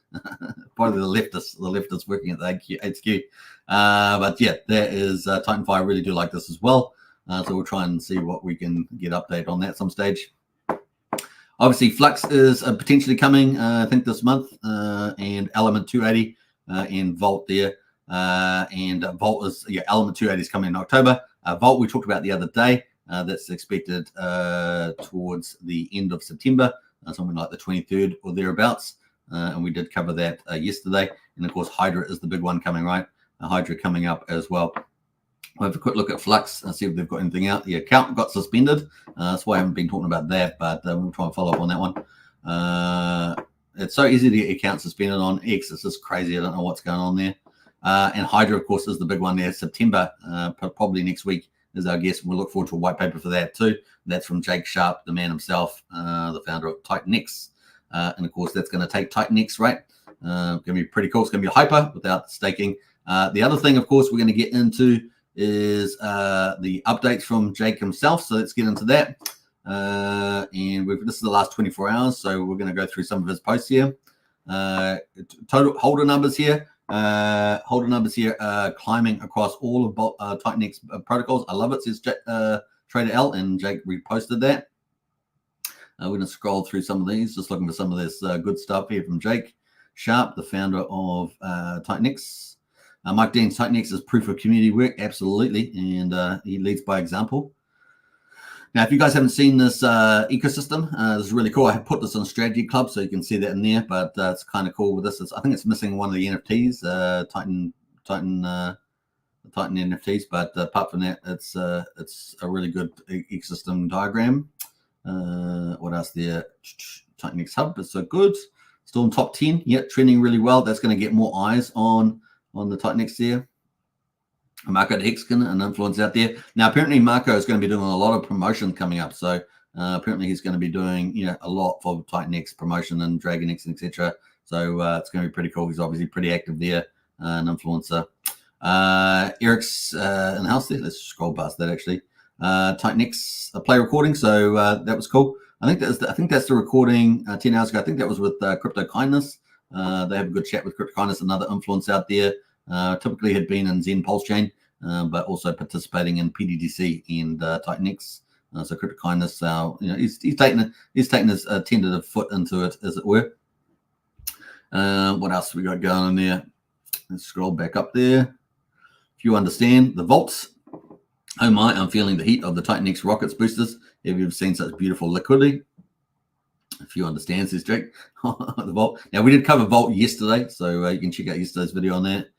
Probably the leftists working at the HQ. But yeah, there is Titan Fire. I really do like this as well. So we'll try and see what we can get update on that at some stage. Obviously, Flux is potentially coming, I think, this month, and Element 280 and Vault there. And Vault is, Element 280 is coming in October. Vault we talked about the other day. That's expected towards the end of September, something like the 23rd or thereabouts. And we did cover that yesterday. And of course, HYDRA is the big one coming, right? HYDRA coming up as well. We'll have a quick look at Flux and see if they've got anything out. The account got suspended. That's why I haven't been talking about that, but we'll try and follow up on that one. It's so easy to get accounts suspended on X. It's just crazy. I don't know what's going on there. And HYDRA, of course, is the big one there. September, probably next week is our guess. We'll look forward to a white paper for that too. That's from Jake Sharp, the man himself, the founder of TitanX. And of course, that's going to take TitanX, right? Going to be pretty cool. It's going to be a hyper without staking. The other thing, of course, we're going to get into is the updates from Jake himself. So let's get into that. And this is the last 24 hours. So we're going to go through some of his posts here. Total holder numbers here. Climbing across all of TitanX protocols. I love it, says Trader L, and Jake reposted that. We're going to scroll through some of these, just looking for some of this good stuff here from Jake Sharp, the founder of TitanX. Mike Dean's TitanX is proof of community work, absolutely, and he leads by example. Now, if you guys haven't seen this ecosystem, this is really cool. I have put this on Strategy Club, so you can see that in there, but it's kind of cool with this. I think it's missing one of the NFTs, Titan NFTs, but apart from that, it's a really good ecosystem diagram. What else there? TitanX Hub is so good. Still in top 10. Yep, trending really well. That's going to get more eyes on the TitanX there. Marco Hexkin, an influence out there. Now, apparently, Marco is going to be doing a lot of promotion coming up. So apparently, he's going to be doing a lot for TitanX promotion and DragonX, etc. So it's going to be pretty cool. He's obviously pretty active there, an influencer. Eric's in house there. Let's scroll past that actually. TitanX play recording. So that was cool. I think that's the recording 10 hours ago. I think that was with Crypto Kindness. They have a good chat with Crypto Kindness, another influence out there. Typically had been in Zen Pulsechain, but also participating in PDDC and TitanX. So Crypto Kindness, he's taking his tentative foot into it, as it were. What else we got going on there? Let's scroll back up there. if you understand the volts, oh my, I'm feeling the heat of the TitanX rockets boosters. Have you ever seen such beautiful liquidity? If you understand, says Jake. The Volt. Now, we did cover Volt yesterday, so you can check out yesterday's video on that.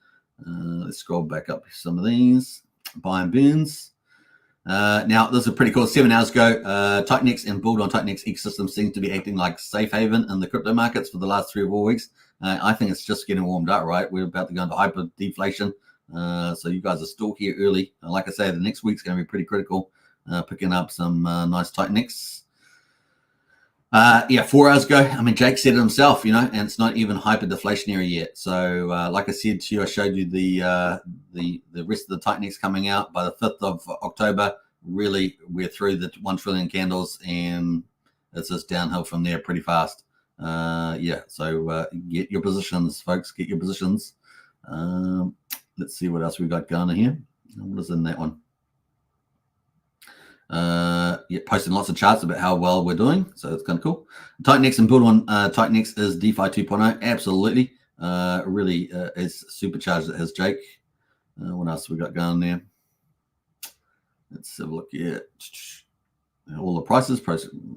Let's scroll back up some of these. Buy and burns. Now, this is pretty cool. 7 hours ago, TitanX and build on TitanX ecosystem seems to be acting like safe haven in the crypto markets for the last 3 or 4 weeks. I think it's just getting warmed up, right? We're about to go into hyper deflation. So you guys are still here early. Like I say, the next week's going to be pretty critical, picking up some nice TitanX. 4 hours ago, I mean, Jake said it himself, and it's not even hyper deflationary yet. So, like I said to you, I showed you the rest of the TitanX coming out by the 5th of October. Really, we're through the 1 trillion candles, and it's just downhill from there pretty fast. So get your positions, folks. Get your positions. Let's see what else we got going on here. What is in that one? Posting lots of charts about how well we're doing, so that's kind of cool. TitanX and build on TitanX is DeFi 2.0. Absolutely, really is supercharged. It has Jake. What else we got going there? Let's have a look here. All the prices,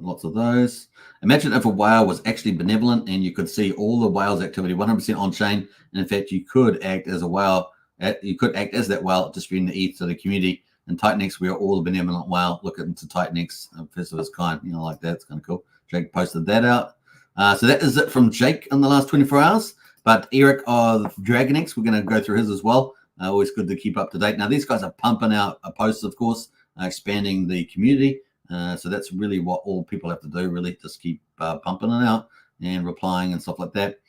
lots of those. Imagine if a whale was actually benevolent and you could see all the whale's activity 100% on chain, and in fact you could act as a whale. You could act as that whale, distributing the ETH to the community. In TitanX, we are all the benevolent whale. Look into TitanX, first of its kind, like that. It's kind of cool. Jake posted that out. So that is it from Jake in the last 24 hours. But Eric of DragonX, we're going to go through his as well. Always good to keep up to date. Now, these guys are pumping out posts, of course, expanding the community. So that's really what all people have to do, really, just keep pumping it out and replying and stuff like that.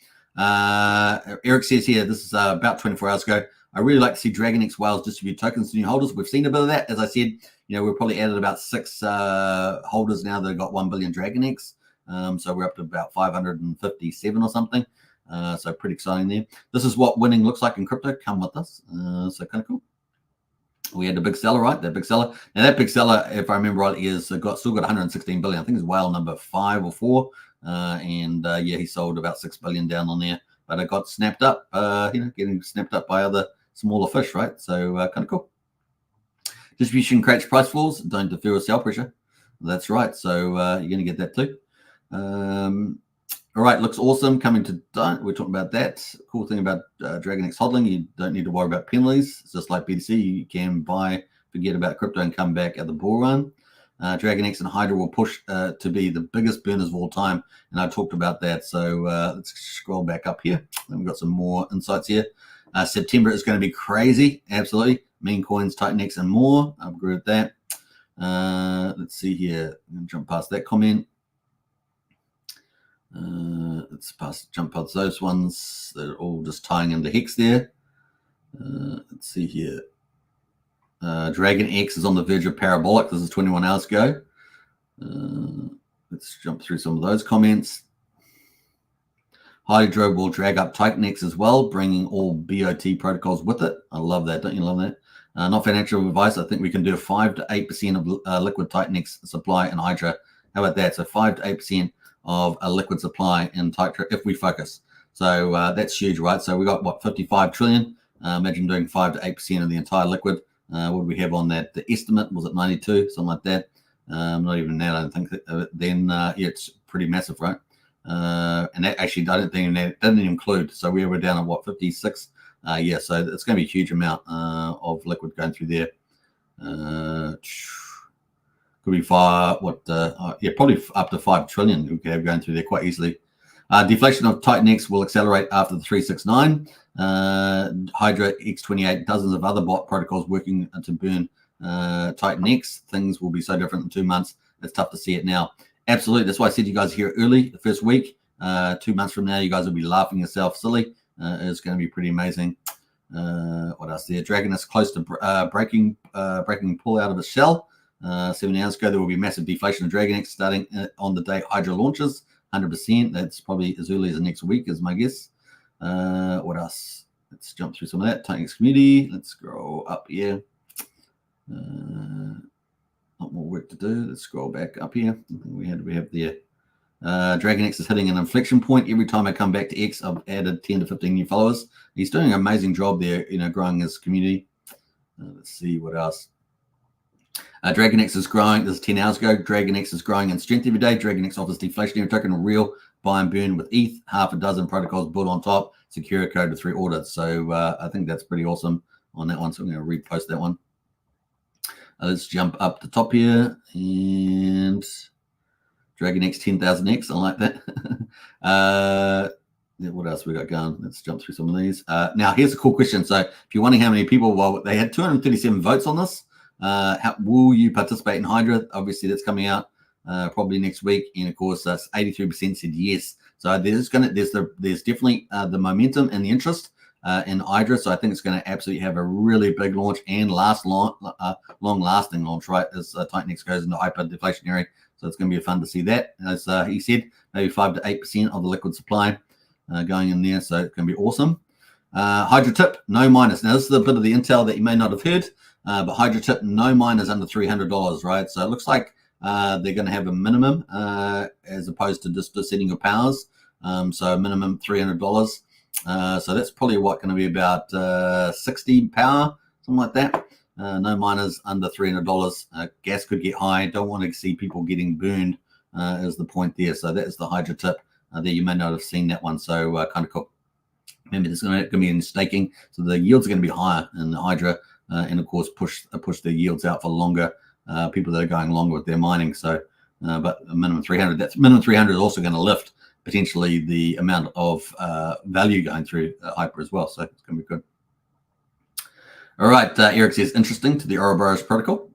Eric says here, this is about 24 hours ago. I really like to see DragonX whales distribute tokens to new holders. We've seen a bit of that. As I said, we're probably added about 6 holders now that have got 1 billion DragonX. So we're up to about 557 or something. So pretty exciting there. This is what winning looks like in crypto. Come with us. So kind of cool. We had the big seller, right? That big seller. Now that big seller, if I remember right, is still got 116 billion. I think it's whale number 5 or 4. He sold about 6 billion down on there. But it got snapped up, getting snapped up by other smaller fish, right? So kind of cool. Distribution creates price falls. Don't interfere with sell pressure. That's right. So you're going to get that too. All right, looks awesome. Coming to we're talking about that. Cool thing about DragonX hodling, you don't need to worry about penalties. It's just like BTC. You can buy, forget about crypto, and come back at the bull run. DragonX and HYDRA will push to be the biggest burners of all time, and I talked about that. So let's scroll back up here. And we've got some more insights here. September is going to be crazy, absolutely. Meme coins, TitanX, and more. I agree with that. Let's see here. I'm going to jump past that comment. Let's jump past those ones. They're all just tying into Hex there. Let's see here. DragonX is on the verge of parabolic. This is 21 hours ago. Let's jump through some of those comments. HYDRA will drag up TitanX as well, bringing all BOT protocols with it. I love that. Don't you love that? Not financial advice. I think we can do 5 to 8% of liquid TitanX supply in HYDRA. How about that? So 5 to 8% of a liquid supply in HYDRA if we focus. So that's huge, right? So we got, what, 55 trillion? Imagine doing 5 to 8% of the entire liquid. What do we have on that? The estimate, was it 92? Something like that. Not even that, I don't think. Then it's pretty massive, right? And that actually, I don't think that didn't include. So we were down at what, 56? So it's going to be a huge amount of liquid going through there. Could be probably up to 5 trillion we could have going through there quite easily. Deflation of TitanX will accelerate after the 369. HYDRA X28, dozens of other bot protocols working to burn TitanX. Things will be so different in 2 months. It's tough to see it now. Absolutely. That's why I said you guys here early, the first week. 2 months from now, you guys will be laughing yourself silly. It's going to be pretty amazing. What else there? Dragon is close to breaking pull out of its shell. 7 hours ago, there will be massive deflation of DragonX starting on the day HYDRA launches. 100%. That's probably as early as the next week, is my guess. What else? Let's jump through some of that. TitanX community. Let's scroll up here. Not more work to do. Let's scroll back up here. We have there. DragonX is hitting an inflection point. Every time I come back to X, I've added 10 to 15 new followers. He's doing an amazing job there, growing his community. Let's see what else. DragonX is growing. This is 10 hours ago. DragonX is growing in strength every day. DragonX offers deflationary token, a real buy and burn with ETH. Half a dozen protocols built on top. Secure code with 3 orders. So I think that's pretty awesome on that one. So I'm going to repost that one. Let's jump up the top here and DragonX 10,000X. I like that. What else we got going? Let's jump through some of these. Now, here's a cool question. So if you're wondering how many people, well, they had 237 votes on this. Will you participate in HYDRA? Obviously, that's coming out probably next week. And of course, 83% said yes. So there's definitely the momentum and the interest in HYDRA. So I think it's going to absolutely have a really big launch and long-lasting launch, right? As TitanX goes into hyper deflationary. So it's going to be fun to see that. As he said, maybe 5 to 8% of the liquid supply going in there. So it's going to be awesome. HYDRA tip, no miners. Now, this is a bit of the intel that you may not have heard. But HYDRA tip, no miners under $300, right? So it looks like they're going to have a minimum as opposed to just setting your powers. So minimum $300. So that's probably what going to be about 60 power, something like that. No miners under $300. Gas could get high. Don't want to see people getting burned is the point there. So that is the HYDRA tip. There you may not have seen that one. So kind of cool. Remember, there's going to be in staking. So the yields are going to be higher in the HYDRA. And of course, push the yields out for longer. People that are going longer with their mining. So, but a minimum 300. That's minimum 300 is also going to lift potentially the amount of value going through Hyper as well. So it's going to be good. All right, Eric says interesting to the Ouroboros protocol.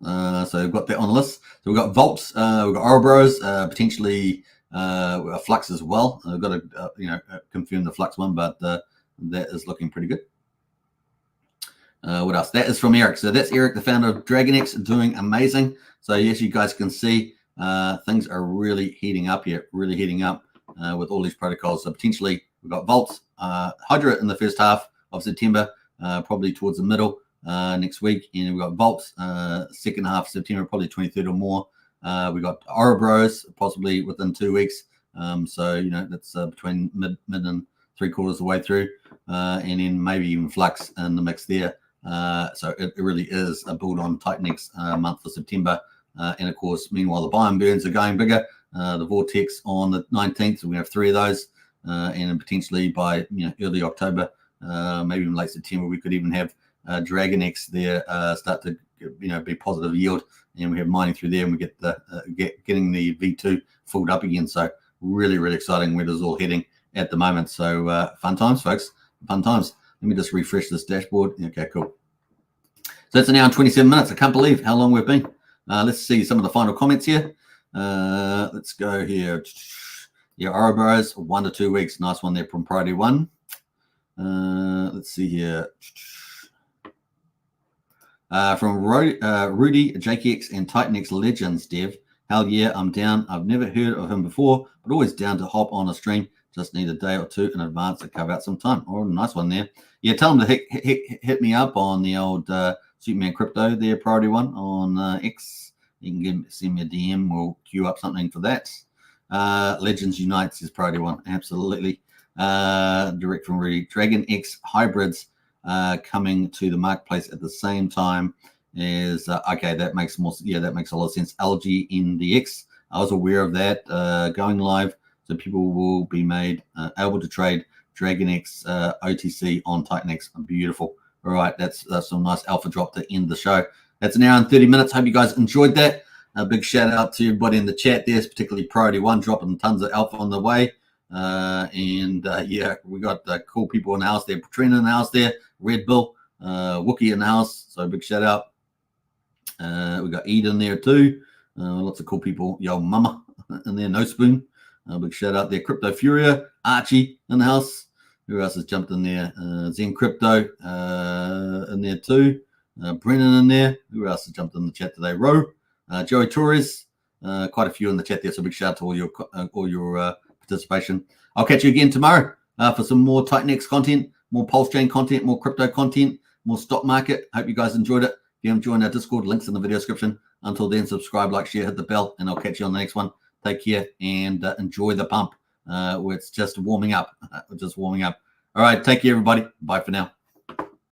So we've got that on the list. So we've got Vaults, we've got Ouroboros, potentially Flux as well. I've got to confirm the Flux one, but that is looking pretty good. What else? That is from Eric. So that's Eric, the founder of DragonX, doing amazing. So yes, you guys can see things are really heating up here, really heating up with all these protocols. So potentially we've got Vaults, HYDRA in the first half of September, probably towards the middle next week. And we've got Vaults second half of September, probably 23rd or more. We've got Ouroboros possibly within 2 weeks. So, that's between mid and 3/4 of the way through. And then maybe even Flux in the mix there. So it really is a build on TitanX month for September. And of course, meanwhile, the buy and burns are going bigger. The Vortex on the 19th, so we have 3 of those. And potentially by early October, maybe even late September, we could even have DragonX there start to be positive yield, and we have mining through there, and we get the getting the V2 filled up again. So really, really exciting where this is all heading at the moment. So fun times, folks, fun times. Let me just refresh this dashboard. Okay, cool. So it's an hour and 27 minutes. I can't believe how long we've been. Let's see some of the final comments here. Let's go here. Yeah, Ouroboros, 1 to 2 weeks. Nice one there from Priority 1. Let's see here. From Rudy, JKX, and TitanX Legends, Dev. Hell yeah, I'm down. I've never heard of him before, but always down to hop on a stream. Just need a day or two in advance to carve out some time. Oh, nice one there. Yeah, tell him to hit me up on the old Superman Crypto there, Priority 1 on X. You can send me a DM. We'll queue up something for that. Legends Unites is Priority 1. Absolutely. Direct from Rudy. DragonX hybrids coming to the marketplace at the same time as okay, that makes more. Yeah, that makes a lot of sense. Algae in the X. I was aware of that going live. So people will be made able to trade DragonX OTC on TitanX. Beautiful. All right, that's some nice alpha drop to end the show. That's an hour and 30 minutes. Hope you guys enjoyed that. A big shout out to everybody in the chat there, particularly Priority 1, dropping tons of alpha on the way. Yeah, we got cool people in the house there. Trina in the house there. Red Bull, Wookie in the house. So big shout out. We got Ed in there too. Lots of cool people. Yo, Mama in there. No Spoon. Big shout out there. Crypto Furia, Archie in the house. Who else has jumped in there? Zen Crypto in there too. Brennan in there. Who else has jumped in the chat today? Ro, Joey Torres. Quite a few in the chat there. So big shout out to all your participation. I'll catch you again tomorrow for some more TitanX content, more Pulsechain content, more crypto content, more stock market. Hope you guys enjoyed it. If you haven't joined our Discord, links in the video description. Until then, subscribe, like, share, hit the bell, and I'll catch you on the next one. Take care and enjoy the pump. Where it's just warming up. Just warming up. All right. Take care, everybody. Bye for now.